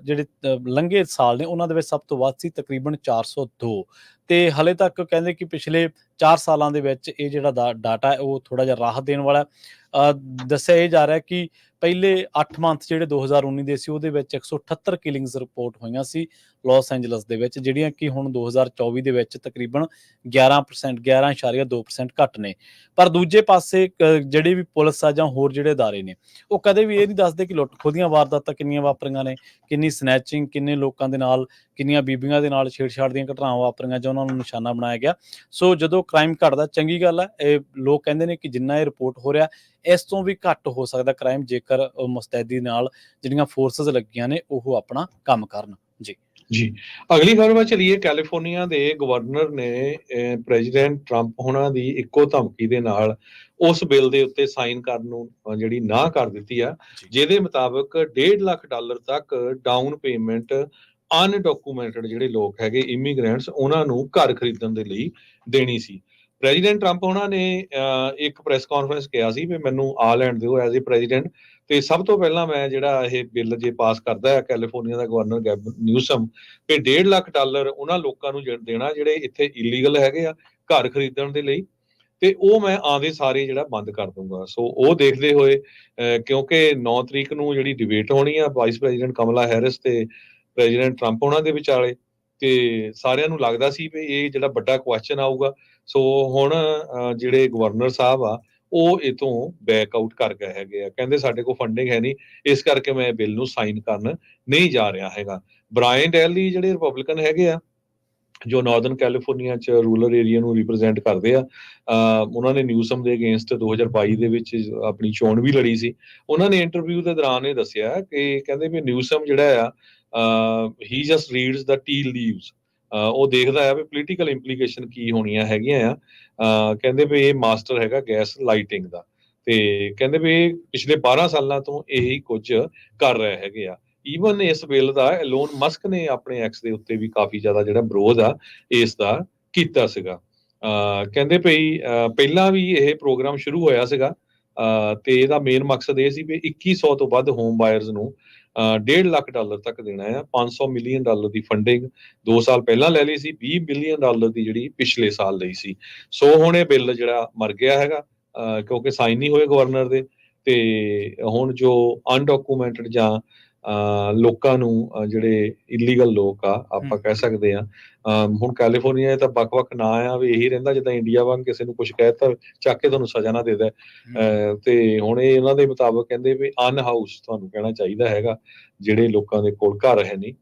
ਜਿਹੜੇ ਲੰਘੇ ਸਾਲ ਨੇ ਉਹਨਾਂ ਦੇ ਵਿੱਚ ਸਭ ਤੋਂ ਵੱਧ ਸੀ, ਤਕਰੀਬਨ 402। ਤੇ ਹਲੇ ਤੱਕ ਕਹਿੰਦੇ ਕਿ ਪਿਛਲੇ 4 ਸਾਲਾਂ ਦੇ ਵਿੱਚ ਇਹ ਜਿਹੜਾ ਡਾਟਾ ਹੈ ਉਹ ਥੋੜਾ ਜਿਹਾ ਰਾਹਤ ਦੇਣ ਵਾਲਾ। ਦੱਸਿਆ ਇਹ ਜਾ ਰਿਹਾ ਕਿ ਪਹਿਲੇ 8 ਮੰਥ ਜਿਹੜੇ 2019 ਦੇ ਸੀ ਉਹਦੇ ਵਿੱਚ 178 ਕਿਲਿੰਗਸ ਰਿਪੋਰਟ ਹੋਈਆਂ ਸੀ ਲਾਸ ਐਂਜਲਸ ਦੇ ਵਿੱਚ, ਜਿਹੜੀਆਂ ਕਿ ਹੁਣ 2024 ਦੇ ਵਿੱਚ ਤਕਰੀਬਨ 11.2% ਘੱਟ ਨੇ। ਪਰ ਦੂਜੇ ਪਾਸੇ ਜਿਹੜੀ ਵੀ ਪੁਲਿਸ ਆ ਜਾਂ ਹੋਰ ਜਿਹੜੇ ਅਦਾਰੇ ਨੇ ਉਹ ਕਦੇ ਵੀ ਇਹ ਨਹੀਂ ਦੱਸਦੇ ਕਿ ਲੁੱਟ ਖੋਹ ਦੀਆਂ ਵਾਰਦਾਤਾਂ ਕਿੰਨੀਆਂ ਵਾਪਰੀਆਂ ਨੇ, ਕਿੰਨੀ ਸਨੈਚਿੰਗ, ਕਿੰਨੇ ਲੋਕਾਂ ਦੇ ਨਾਲ, ਕਿੰਨੀਆਂ ਬੀਬੀਆਂ ਦੇ ਨਾਲ ਛੇੜਛਾੜ ਦੀਆਂ ਘਟਨਾਵਾਂ ਵਾਪਰੀਆਂ ਜਾਂ ਉਹਨਾਂ ਨੂੰ ਨਿਸ਼ਾਨਾ ਬਣਾਇਆ ਗਿਆ। ਸੋ ਜਦੋਂ ਕ੍ਰਾਈਮ ਘਟਦਾ ਚੰਗੀ ਗੱਲ ਹੈ। ਇਹ ਲੋਕ ਕਹਿੰਦੇ ਨੇ ਕਿ ਜਿੰਨਾ ਇਹ ਰਿਪੋਰਟ ਹੋ ਰਿਹਾ ਇਸ ਤੋਂ ਵੀ ਘੱਟ ਹੋ ਸਕਦਾ ਕ੍ਰਾਈਮ ਜੇਕਰ ਮੁਸਤੈਦੀ ਨਾਲ ਜਿਹੜੀਆਂ ਫੋਰਸਸ ਲੱਗੀਆਂ ਨੇ ਉਹ ਆਪਣਾ ਕੰਮ ਕਰਨ। ਜੀ ਅਗਲੀ ਖਬਰ ਵੱਲ ਚਲੀਏ। ਕੈਲੀਫੋਰਨੀਆ ਦੇ ਗਵਰਨਰ ਨੇ ਪ੍ਰੈਜ਼ੀਡੈਂਟ ਟਰੰਪ ਹੋਣਾ ਦੀ ਇੱਕੋ ਧਮਕੀ ਦੇ ਨਾਲ ਉਸ ਬਿੱਲ ਦੇ ਉੱਤੇ ਸਾਈਨ ਕਰਨ ਨੂੰ ਜਿਹੜੀ ਨਾ ਕਰ ਦਿੱਤੀ ਆ, ਜਿਹਦੇ ਮੁਤਾਬਕ $1.5 ਲੱਖ ਤੱਕ ਡਾਊਨ ਪੇਮੈਂਟ ਅਨਡਾਕੂਮੈਂਟਡ ਜਿਹੜੇ ਲੋਕ ਹੈਗੇ ਇਮੀਗ੍ਰੈਂਟਸ ਉਹਨਾਂ ਨੂੰ ਘਰ ਖਰੀਦਣ ਦੇ ਲਈ ਦੇਣੀ ਸੀ। ਪ੍ਰੈਜ਼ੀਡੈਂਟ ਟਰੰਪ ਉਹਨਾਂ ਨੇ ਇੱਕ ਪ੍ਰੈਸ ਕਾਨਫਰੰਸ ਕਿਹਾ ਸੀ ਵੀ ਮੈਨੂੰ ਆ ਲੈਣ ਦਿਓ ਐਜ਼ ਏ ਪ੍ਰੈਜ਼ੀਡੈਂਟ, ਤੇ ਸਭ ਤੋਂ ਪਹਿਲਾਂ ਮੈਂ ਜਿਹੜਾ ਇਹ ਬਿੱਲ ਜੇ ਪਾਸ ਕਰਦਾ ਹੈ ਕੈਲੀਫੋਰਨੀਆ ਦਾ ਗਵਰਨਰ ਗੈਵਿਨ ਨਿਊਸਮ, ਤੇ $1.5 ਲੱਖ ਉਹਨਾਂ ਲੋਕਾਂ ਨੂੰ ਦੇਣਾ ਜਿਹੜੇ ਇੱਥੇ ਇਲੀਗਲ ਹੈਗੇ ਆ ਘਰ ਖਰੀਦਣ ਦੇ ਲਈ। ਤੇ ਉਹ ਮੈਂ ਆਉਂਦੇ ਸਾਰੇ ਜਿਹੜਾ ਬੰਦ ਕਰ ਦੂੰਗਾ। ਸੋ ਉਹ ਦੇਖਦੇ ਹੋਏ ਕਿਉਂਕਿ 9 ਤਰੀਕ ਨੂੰ ਜਿਹੜੀ ਡਿਬੇਟ ਹੋਣੀ ਆ ਵਾਈਸ ਪ੍ਰੈਜ਼ੀਡੈਂਟ ਕਮਲਾ ਹੈਰਿਸ ਤੇ ਪ੍ਰੈਜ਼ੀਡੈਂਟ ਟਰੰਪ ਉਹਨਾਂ ਦੇ ਵਿਚਾਲੇ, ਤੇ ਸਾਰਿਆਂ ਨੂੰ ਲੱਗਦਾ ਸੀ ਵੀ ਇਹ ਜਿਹੜਾ ਵੱਡਾ ਕੁਐਸਚਨ ਆਊਗਾ। ਸੋ ਹੁਣ ਜਿਹੜੇ ਗਵਰਨਰ ਸਾਹਿਬ ਆ ਉਹ ਇਹ ਤੋਂ ਬੈਕ ਆਊਟ ਕਰ ਗਏ ਹੈਗੇ ਆ, ਕਹਿੰਦੇ ਸਾਡੇ ਕੋਲ ਫੰਡਿੰਗ ਹੈ ਨਹੀਂ, ਇਸ ਕਰਕੇ ਮੈਂ ਬਿੱਲ ਨੂੰ ਸਾਈਨ ਕਰਨ ਨਹੀਂ ਜਾ ਰਿਹਾ ਹੈਗਾ। ਬ੍ਰਾਇਨ ਡੈਲੀ ਜਿਹੜੇ ਰਿਪਬਲਿਕਨ ਹੈਗੇ ਆ ਜੋ ਨਾਰਦਰਨ ਕੈਲੀਫੋਰਨੀਆ ਚ ਰੂਰਲ ਏਰੀਆ ਨੂੰ ਰਿਪਰੈਜ਼ੈਂਟ ਕਰਦੇ ਆ, ਉਹਨਾਂ ਨੇ ਨਿਊਸਮ ਦੇ ਅਗੇਂਸਟ 2022 ਦੇ ਵਿੱਚ ਆਪਣੀ ਚੋਣ ਵੀ ਲੜੀ ਸੀ। ਉਹਨਾਂ ਨੇ ਇੰਟਰਵਿਊ ਦੇ ਦੌਰਾਨ ਇਹ ਦੱਸਿਆ ਕਿ ਕਹਿੰਦੇ ਵੀ ਨਿਊਸਮ ਜਿਹੜਾ ਆ ਹੀ ਜਸਟ ਰੀਡਸ ਦਾ ਟੀ ਲੀਵਸ, ਉਹ ਦੇਖਦਾ ਆ ਵੀ ਪੋਲੀਟੀਕਲ ਇੰਪਲੀਕੇਸ਼ਨ ਕੀ ਹੋਣੀਆਂ ਹੈਗੀਆਂ ਆ। ਕਹਿੰਦੇ ਵੀ ਇਹ ਮਾਸਟਰ ਹੈਗਾ ਗੈਸ ਲਾਈਟਿੰਗ ਦਾ, ਤੇ ਕਹਿੰਦੇ ਵੀ ਇਹ ਪਿਛਲੇ 12 ਸਾਲਾਂ ਤੋਂ ਇਹੀ ਕੁਝ ਕਰ ਰਹੇ ਹੈਗੇ ਆ। ਈਵਨ ਇਸ ਬਿੱਲ ਦਾ ਐਲੋਨ ਮਸਕ ਨੇ ਆਪਣੇ ਐਕਸ ਦੇ ਉੱਤੇ ਵੀ ਕਾਫੀ ਜ਼ਿਆਦਾ ਜਿਹੜਾ ਵਿਰੋਧ ਆ ਇਸ ਦਾ ਕੀਤਾ ਸੀਗਾ। ਕਹਿੰਦੇ ਭਈ ਪਹਿਲਾਂ ਵੀ ਇਹ ਪ੍ਰੋਗਰਾਮ ਸ਼ੁਰੂ ਹੋਇਆ ਸੀਗਾ, ਤੇ ਇਹਦਾ ਮੇਨ ਮਕਸਦ ਇਹ ਸੀ ਵੀ 2100 ਤੋਂ ਵੱਧ ਹੋਮ ਬਾਇਰਸ ਨੂੰ $1.5 ਲੱਖ ਤੱਕ ਦੇਣਾ ਆ। $500 ਮਿਲੀਅਨ ਦੀ ਫੰਡਿੰਗ 2 ਸਾਲ ਪਹਿਲਾਂ ਲੈ ਲਈ ਸੀ, $20 ਬਿਲੀਅਨ ਦੀ ਜਿਹੜੀ ਪਿਛਲੇ ਸਾਲ ਲਈ ਸੀ। ਸੋ ਹੁਣ ਇਹ ਬਿੱਲ ਜਿਹੜਾ ਮਰ ਗਿਆ ਹੈਗਾ, ਕਿਉਂਕਿ ਸਾਈਨ ਨਹੀਂ ਹੋਏ ਗਵਰਨਰ ਦੇ, ਤੇ ਹੁਣ ਜੋ ਅਨਡਾਕੂਮੈਂਟਡ ਜਾਂ ਲੋਕਾਂ ਨੂੰ ਜਿਹੜੇ ਇਲੀਗਲ ਲੋਕ ਆ ਆਪਾਂ ਕਹਿ ਸਕਦੇ ਆ, ਹੁਣ ਕੈਲੀਫੋਰਨੀਆ ਤਾਂ ਵੱਖ-ਵੱਖ ਨਾਂ ਆ ਵੀ ਇਹੀ ਰਹਿੰਦਾ ਜਿੱਦਾਂ ਇੰਡੀਆ ਵਾਂਗ ਕਿਸੇ ਨੂੰ ਕੁਝ ਕਹਿਤਾ ਚੱਕ ਕੇ ਤੁਹਾਨੂੰ ਸਜ਼ਾ ਨਾ ਦੇ ਦੇ। ਤੇ ਹੁਣ ਇਹ ਇਹਨਾਂ ਦੇ ਮੁਤਾਬਕ ਕਹਿੰਦੇ ਵੀ ਅਨਹਾਊਸ ਤੁਹਾਨੂੰ ਕਹਿਣਾ ਚਾਹੀਦਾ ਹੈਗਾ ਜਿਹੜੇ ਲੋਕਾਂ ਦੇ ਕੋਲ ਘਰ ਹੈ ਨਹੀਂ।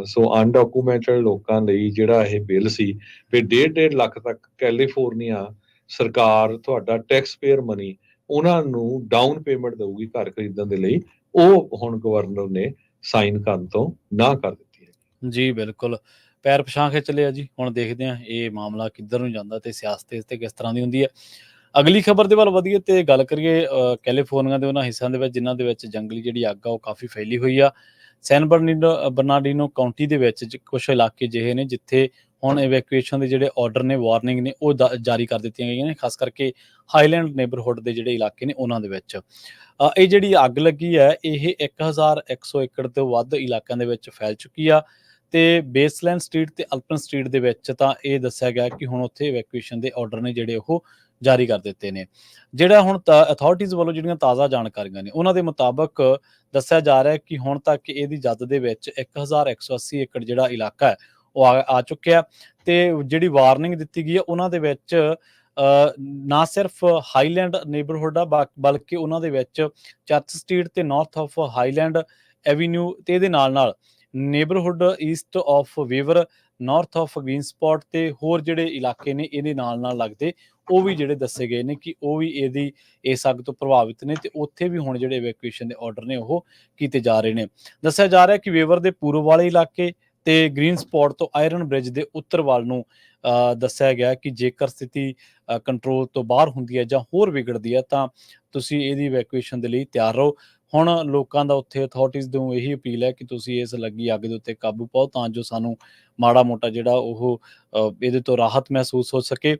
ਸੋ ਅਨਡਾਕੂਮੈਂਟਡ ਲੋਕਾਂ ਲਈ ਜਿਹੜਾ ਇਹ ਬਿੱਲ ਸੀ ਵੀ 1.5 ਲੱਖ ਤੱਕ ਕੈਲੀਫੋਰਨੀਆ ਸਰਕਾਰ ਤੁਹਾਡਾ ਟੈਕਸ ਪੇਅਰ ਮਨੀ ਉਹਨਾਂ ਨੂੰ ਡਾਊਨ ਪੇਮੈਂਟ ਦਊਗੀ ਘਰ ਖਰੀਦਣ ਦੇ ਲਈ, ਉਹ ਹੁਣ ਗਵਰਨਰ ਨੇ ਸਾਈਨ ਕਰਨ ਤੋਂ ਨਾ ਕਰ ਦਿੱਤੀ ਹੈ। ਜੀ ਬਿਲਕੁਲ, ਪੈਰ ਪਛਾਂ ਖਿੱਚ ਲਿਆ ਜੀ। ਹੁਣ ਦੇਖਦੇ ਹਾਂ ਇਹ ਮਾਮਲਾ ਕਿੱਧਰ ਨੂੰ ਜਾਂਦਾ ਤੇ ਸਿਆਸਤ ਇਸ ਤੇ ਕਿਸ ਤਰ੍ਹਾਂ ਦੀ ਹੁੰਦੀ ਹੈ। ਅਗਲੀ ਖਬਰ ਦੇ ਵੱਲ ਵਧੀਏ ਤੇ ਗੱਲ ਕਰੀਏ ਕੈਲੀਫੋਰਨੀਆ ਦੇ ਉਹਨਾਂ ਹਿੱਸਿਆਂ ਦੇ ਵਿੱਚ ਜਿਨ੍ਹਾਂ ਦੇ ਵਿੱਚ ਜੰਗਲੀ ਜਿਹੜੀ ਅੱਗ ਆ ਉਹ ਕਾਫੀ ਫੈਲੀ ਹੋਈ ਆ। ਸੈਨ ਬਰਨਾਰਡੀਨੋ ਕਾਉਂਟੀ ਦੇ ਵਿੱਚ ਕੁਝ ਇਲਾਕੇ ਜਿਹੇ ਨੇ ਜਿੱਥੇ ਹੁਣ ਇਵੈਕੂਏਸ਼ਨ ਦੇ ਜਿਹੜੇ ਆਰਡਰ ਨੇ, ਵਾਰਨਿੰਗ ਨੇ, ਉਹ ਜਾਰੀ ਕਰ ਦਿੱਤੀਆਂ ਗਈਆਂ ਨੇ, ਖਾਸ ਕਰਕੇ ਹਾਈਲੈਂਡ ਨੇਬਰਹੁੱਡ ਦੇ ਜਿਹੜੇ ਇਲਾਕੇ ਨੇ ਉਹਨਾਂ ਦੇ ਵਿੱਚ। ਇਹ ਜਿਹੜੀ ਅੱਗ ਲੱਗੀ ਹੈ ਇਹ 1100 ਏਕੜ ਤੋਂ ਵੱਧ ਇਲਾਕਿਆਂ ਦੇ ਵਿੱਚ ਫੈਲ ਚੁੱਕੀ ਆ, ਤੇ ਬੇਸਲਾਈਨ ਸਟਰੀਟ ਤੇ ਅਲਪਨ ਸਟਰੀਟ ਦੇ ਵਿੱਚ ਤਾਂ ਇਹ ਦੱਸਿਆ ਗਿਆ ਕਿ ਹੁਣ ਉੱਥੇ ਇਵੈਕੂਏਸ਼ਨ ਦੇ ਆਰਡਰ ਨੇ ਜਿਹੜੇ ਉਹ ਜਾਰੀ ਕਰ ਦਿੱਤੇ ਨੇ। ਜਿਹੜਾ ਹੁਣ ਅਥਾਰਟੀਜ਼ ਵੱਲੋਂ ਜਿਹੜੀਆਂ ਤਾਜ਼ਾ ਜਾਣਕਾਰੀਆਂ ਨੇ ਉਹਨਾਂ ਦੇ ਮੁਤਾਬਕ ਦੱਸਿਆ ਜਾ ਰਿਹਾ ਕਿ ਹੁਣ ਤੱਕ ਇਹਦੀ ਜਦ ਦੇ ਵਿੱਚ 1180 ਏਕੜ ਜਿਹੜਾ ਇਲਾਕਾ ਹੈ ਉਹ ਆ ਚੁੱਕਿਆ, ਤੇ ਜਿਹੜੀ ਵਾਰਨਿੰਗ ਦਿੱਤੀ ਗਈ ਹੈ ਉਹਨਾਂ ਦੇ ਵਿੱਚ ਨਾ ਸਿਰਫ ਹਾਈਲੈਂਡ ਨੇਬਰਹੁੱਡ ਆ ਬਲਕਿ ਉਹਨਾਂ ਦੇ ਵਿੱਚ ਚਰਚ ਸਟਰੀਟ ਤੇ ਨਾਰਥ ਆਫ ਹਾਈਲੈਂਡ ਐਵੀਨਿਊ ਤੇ ਇਹਦੇ ਨਾਲ neighbourhood East of waiver, north of green spot ਤੇ ਹੋਰ ਜਿਹੜੇ ਇਲਾਕੇ ਨੇ ਇਹਦੇ ਨਾਲ ਲੱਗਦੇ ਉਹ ਵੀ ਜਿਹੜੇ ਦੱਸੇ ਗਏ ਨੇ ਕਿ ਉਹ ਵੀ ਇਸ ਅੱਗ ਤੋਂ ਪ੍ਰਭਾਵਿਤ ਨੇ, ਤੇ ਉੱਥੇ ਵੀ ਹੁਣ ਜਿਹੜੇ ਇਵੈਕੂਏਸ਼ਨ ਦੇ ਆਰਡਰ ਨੇ ਉਹ ਕੀਤੇ ਜਾ ਰਹੇ ਨੇ। ਦੱਸਿਆ ਜਾ ਰਿਹਾ ਕਿ ਵੇਵਰ ਦੇ ਪੂਰਬ ਵਾਲੇ ਇਲਾਕੇ ਤੇ ਗ੍ਰੀਨ ਸਪੌਟ ਤੋਂ ਆਇਰਨ ਬ੍ਰਿਜ ਦੇ ਉੱਤਰ ਵੱਲ ਨੂੰ ਦੱਸਿਆ ਗਿਆ ਕਿ ਜੇਕਰ ਸਥਿਤੀ ਕੰਟਰੋਲ ਤੋਂ ਬਾਹਰ ਹੁੰਦੀ ਹੈ ਜਾਂ ਹੋਰ ਵਿਗੜਦੀ ਹੈ ਤਾਂ ਤੁਸੀਂ ਇਹਦੀ ਇਵੈਕੂਏਸ਼ਨ ਦੇ ਲਈ ਤਿਆਰ ਰਹੋ। ਹੁਣ ਲੋਕਾਂ ਦਾ ਉੱਥੇ ਅਥਾਰਟੀਜ਼ ਨੂੰ ਇਹੀ ਅਪੀਲ ਹੈ ਕਿ ਤੁਸੀਂ ਇਸ ਲੱਗੀ ਅੱਗ ਦੇ ਉੱਤੇ ਕਾਬੂ ਪਾਓ ਤਾਂ ਜੋ ਸਾਨੂੰ ਮਾੜਾ ਮੋਟਾ ਜਿਹੜਾ ਉਹ ਇਹਦੇ ਤੋਂ ਰਾਹਤ ਮਹਿਸੂਸ ਹੋ ਸਕੇ।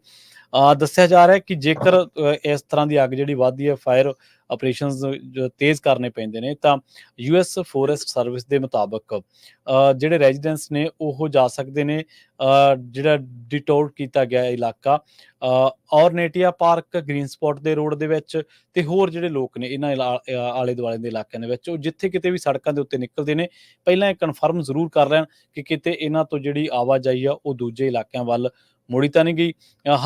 ਦੱਸਿਆ ਜਾ ਰਿਹਾ ਕਿ ਜੇਕਰ ਇਸ ਤਰ੍ਹਾਂ ਦੀ ਅੱਗ ਜਿਹੜੀ ਵੱਧਦੀ ਹੈ, ਫਾਇਰ ਆਪਰੇਸ਼ਨਸ ਤੇਜ਼ ਕਰਨੇ ਪੈਂਦੇ ਨੇ, ਤਾਂ US ਫੋਰੈਸਟ ਸਰਵਿਸ ਦੇ ਮੁਤਾਬਕ ਜਿਹੜੇ ਰੈਜ਼ੀਡੈਂਟਸ ਨੇ ਉਹ ਜਾ ਸਕਦੇ ਨੇ ਜਿਹੜਾ ਡਿਟੋਰ ਕੀਤਾ ਗਿਆ ਇਲਾਕਾ ਔਰਨੇਟੀਆ ਪਾਰਕ, ਗ੍ਰੀਨ ਸਪੌਟ ਦੇ ਰੋਡ ਦੇ ਵਿੱਚ, ਤੇ ਹੋਰ ਜਿਹੜੇ ਲੋਕ ਨੇ ਇਹਨਾਂ ਆਲੇ ਦੁਆਲੇ ਦੇ ਇਲਾਕਿਆਂ ਦੇ ਵਿੱਚ ਉਹ ਜਿੱਥੇ ਕਿਤੇ ਵੀ ਸੜਕਾਂ ਦੇ ਉੱਤੇ ਨਿਕਲਦੇ ਨੇ ਪਹਿਲਾਂ ਇਹ ਕਨਫਰਮ ਜ਼ਰੂਰ ਕਰ ਲੈਣ ਕਿ ਕਿਤੇ ਇਹਨਾਂ ਤੋਂ ਜਿਹੜੀ ਆਵਾਜਾਈ ਆ ਉਹ ਦੂਜੇ ਇਲਾਕਿਆਂ ਵੱਲ ਮੁੜੀ ਤਾਂ ਨਹੀਂ ਗਈ।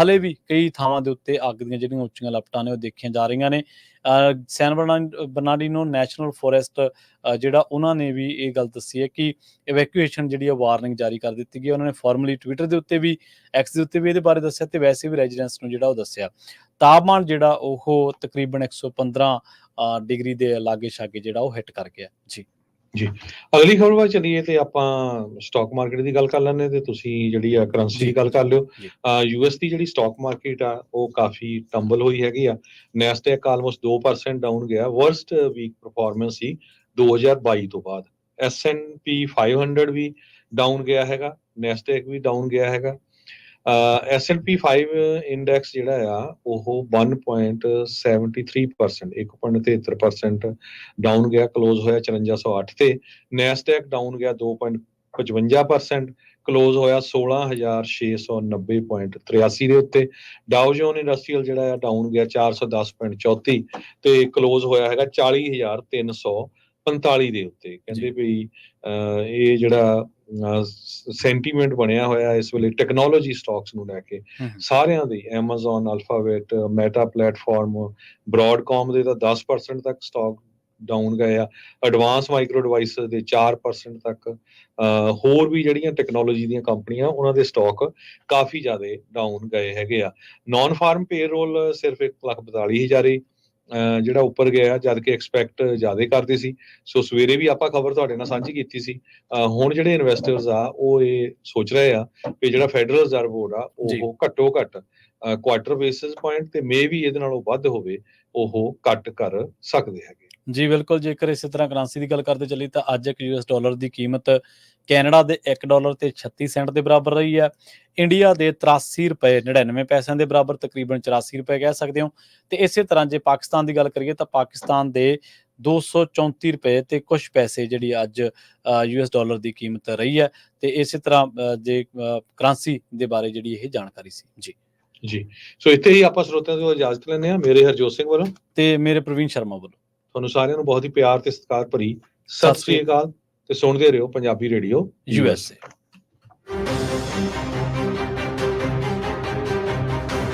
ਹਲੇ ਵੀ ਕਈ ਥਾਵਾਂ ਦੇ ਉੱਤੇ ਅੱਗ ਦੀਆਂ ਜਿਹੜੀਆਂ ਉੱਚੀਆਂ ਲਪਟਾਂ ਨੇ ਉਹ ਦੇਖੀਆਂ ਜਾ ਰਹੀਆਂ ਨੇ। ਸੈਨ ਬਰਨਾਰਡੀਨੋ ਨੈਸ਼ਨਲ ਫੋਰੈਸਟ ਜਿਹੜਾ ਉਹਨਾਂ ਨੇ ਵੀ ਇਹ ਗੱਲ ਦੱਸੀ ਹੈ ਕਿ ਇਵੈਕੂਏਸ਼ਨ ਜਿਹੜੀ ਵਾਰਨਿੰਗ ਜਾਰੀ ਕਰ ਦਿੱਤੀ ਗਈ। ਉਹਨਾਂ ਨੇ ਫਾਰਮਲੀ ਟਵਿੱਟਰ ਦੇ ਉੱਤੇ ਵੀ, ਐਕਸ ਦੇ ਉੱਤੇ ਵੀ ਇਹਦੇ ਬਾਰੇ ਦੱਸਿਆ, ਤੇ ਵੈਸੇ ਵੀ ਰੈਜ਼ੀਡੈਂਟਸ ਨੂੰ ਜਿਹੜਾ ਉਹ ਦੱਸਿਆ। ਤਾਪਮਾਨ ਜਿਹੜਾ ਉਹ ਤਕਰੀਬਨ 115 ਡਿਗਰੀ ਦੇ ਲਾਗੇ ਛਾਗੇ ਜਿਹੜਾ ਉਹ ਹਿੱਟ ਕਰ ਗਿਆ। ਜੀ, ਅਗਲੀ ਖਬਰ ਵੱਲ ਚੱਲੀਏ ਤੇ ਆਪਾਂ ਸਟਾਕ ਮਾਰਕੀਟ ਦੀ ਗੱਲ ਕਰ ਲੈਂਦੇ ਤੇ ਤੁਸੀਂ ਜਿਹੜੀ ਆ ਕਰੰਸੀ ਦੀ ਗੱਲ ਕਰ ਲਿਓ। US ਦੀ ਜਿਹੜੀ ਸਟਾਕ ਮਾਰਕੀਟ ਆ ਉਹ ਕਾਫੀ ਟੰਬਲ ਹੋਈ ਹੈਗੀ ਆ। ਨੈਸਡੈਕ ਆਲਮੋਸਟ 2% ਡਾਊਨ ਗਿਆ, ਵਰਸਟ ਵੀਕ ਪਰਫਾਰਮੈਂਸ ਸੀ 2022 ਤੋਂ ਬਾਅਦ। S&P 500 ਵੀ ਡਾਊਨ ਗਿਆ ਹੈਗਾ, ਨੈਸਡੈਕ ਵੀ ਡਾਊਨ ਗਿਆ ਹੈਗਾ। S&P 5 ਇੰਡੈਕਸ ਜਿਹੜਾ ਆ ਉਹ 1.73%, 1.73% ਡਾਊਨ ਗਿਆ, ਕਲੋਜ਼ ਹੋਇਆ 5408 ਤੇ। ਨੈਸਡੈਕ ਡਾਊਨ ਗਿਆ 55%, ਕਲੋਜ਼ ਹੋਇਆ 16,690.83 ਦੇ ਉੱਤੇ। ਡਾਓ ਜੋਨ ਇੰਡਸਟਰੀਅਲ ਜਿਹੜਾ ਆ ਡਾਊਨ ਗਿਆ 410.34 ਤੇ ਕਲੋਜ਼ ਹੋਇਆ ਹੈਗਾ 40,345 ਦੇ ਉੱਤੇ। ਕਹਿੰਦੇ ਵੀ ਇਹ ਜਿਹੜਾ ਸੈਂਟੀਮੈਂਟ ਬਣਿਆ ਹੋਇਆ ਇਸ ਵੇਲੇ ਟੈਕਨੋਲੋਜੀ ਸਟਾਕਸ ਨੂੰ ਲੈ ਕੇ ਸਾਰਿਆਂ ਦੇ, ਐਮਾਜ਼ੋਨ, ਅਲਫਾਬੈਟ, ਮੈਟਾ ਪਲੇਟਫਾਰਮ, ਬ੍ਰੌਡਕਾਮ ਦੇ ਤਾਂ 10% ਤੱਕ ਸਟਾਕ ਡਾਊਨ ਗਏ ਆ, ਐਡਵਾਂਸ ਮਾਈਕਰੋ ਡਿਵਾਈਸਿਸ ਦੇ 4% ਤੱਕ, ਹੋਰ ਵੀ ਜਿਹੜੀਆਂ ਟੈਕਨੋਲੋਜੀ ਦੀਆਂ ਕੰਪਨੀਆਂ ਉਹਨਾਂ ਦੇ ਸਟਾਕ ਕਾਫੀ ਜ਼ਿਆਦਾ ਡਾਊਨ ਗਏ ਹੈਗੇ ਆ। ਨਾਨ ਫਾਰਮ ਪੇਰੋਲ ਸਿਰਫ 1,42,000 ਜਿਹੜਾ ਉੱਪਰ ਗਿਆ, ਜਦ ਕਿ ਐਕਸਪੈਕਟ ਜ਼ਿਆਦਾ ਕਰਦੇ ਸੀ। ਸੋ ਸਵੇਰੇ ਵੀ ਆਪਾਂ ਖਬਰ ਤੁਹਾਡੇ ਨਾਲ ਸਾਂਝੀ ਕੀਤੀ ਸੀ। ਹੁਣ ਜਿਹੜੇ ਇਨਵੈਸਟਰਸ ਆ ਉਹ ਇਹ ਸੋਚ ਰਹੇ ਆ ਕਿ ਜਿਹੜਾ ਫੈਡਰਲ ਰਿਜ਼ਰਵ ਬੋਰਡ ਆ ਉਹ ਘੱਟੋ ਘੱਟ ਕੁਆਟਰ ਬੇਸਿਸ ਪੁਆਇੰਟ ਤੇ ਮੇ ਵੀ ਇਹਦੇ ਨਾਲੋਂ ਵੱਧ ਹੋਵੇ ਉਹ ਕੱਟ ਕਰ ਸਕਦੇ ਹੈਗੇ। ਜੀ ਬਿਲਕੁਲ, ਜੇਕਰ ਇਸੇ ਤਰ੍ਹਾਂ ਕਰੰਸੀ ਦੀ ਗੱਲ ਕਰਦੇ ਚੱਲੀ ਤਾਂ ਅੱਜ ਇੱਕ US ਡਾਲਰ ਦੀ ਕੀਮਤ ਕੈਨੇਡਾ ਦੇ $1 ਤੇ 36 ਸੈਂਟ ਦੇ ਬਰਾਬਰ ਰਹੀ ਹੈ। ਇੰਡੀਆ ਦੇ 83 ਰੁਪਏ 99 ਪੈਸਿਆਂ ਦੇ ਬਰਾਬਰ, ਤਕਰੀਬਨ 84 ਰੁਪਏ ਕਹਿ ਸਕਦੇ ਹੋ। ਤੇ ਇਸੇ ਤਰ੍ਹਾਂ ਜੇ ਪਾਕਿਸਤਾਨ ਦੀ ਗੱਲ ਕਰੀਏ ਤਾਂ ਪਾਕਿਸਤਾਨ ਦੇ 234 ਰੁਪਏ ਤੇ ਕੁਛ ਪੈਸੇ ਜਿਹੜੀ ਅੱਜ US ਡਾਲਰ ਦੀ ਕੀਮਤ ਰਹੀ ਹੈ। ਤੇ ਇਸੇ ਤਰ੍ਹਾਂ ਜੇ ਕਰੰਸੀ ਦੇ ਬਾਰੇ ਜਿਹੜੀ ਇਹ ਜਾਣਕਾਰੀ ਸੀ। ਜੀ ਸੋ ਇੱਥੇ ਹੀ ਆਪਾਂ ਸਰੋਤਿਆਂ ਤੋਂ ਇਜਾਜ਼ਤ ਲੈਂਦੇ ਹਾਂ। ਮੇਰੇ ਹਰਜੋਤ ਸਿੰਘ ਵੱਲੋਂ ਤੇ ਮੇਰੇ ਪ੍ਰਵੀਨ ਸ਼ਰਮਾ ਵੱਲੋਂ ਤੁਹਾਨੂੰ ਸਾਰਿਆਂ ਨੂੰ ਬਹੁਤ ਹੀ ਪਿਆਰ ਤੇ ਸਤਿਕਾਰ ਭਰੀ ਸਤਿ ਸ੍ਰੀ ਅਕਾਲ ਤੇ ਸੁਣਦੇ ਰਹੋ ਪੰਜਾਬੀ ਰੇਡੀਓ USA।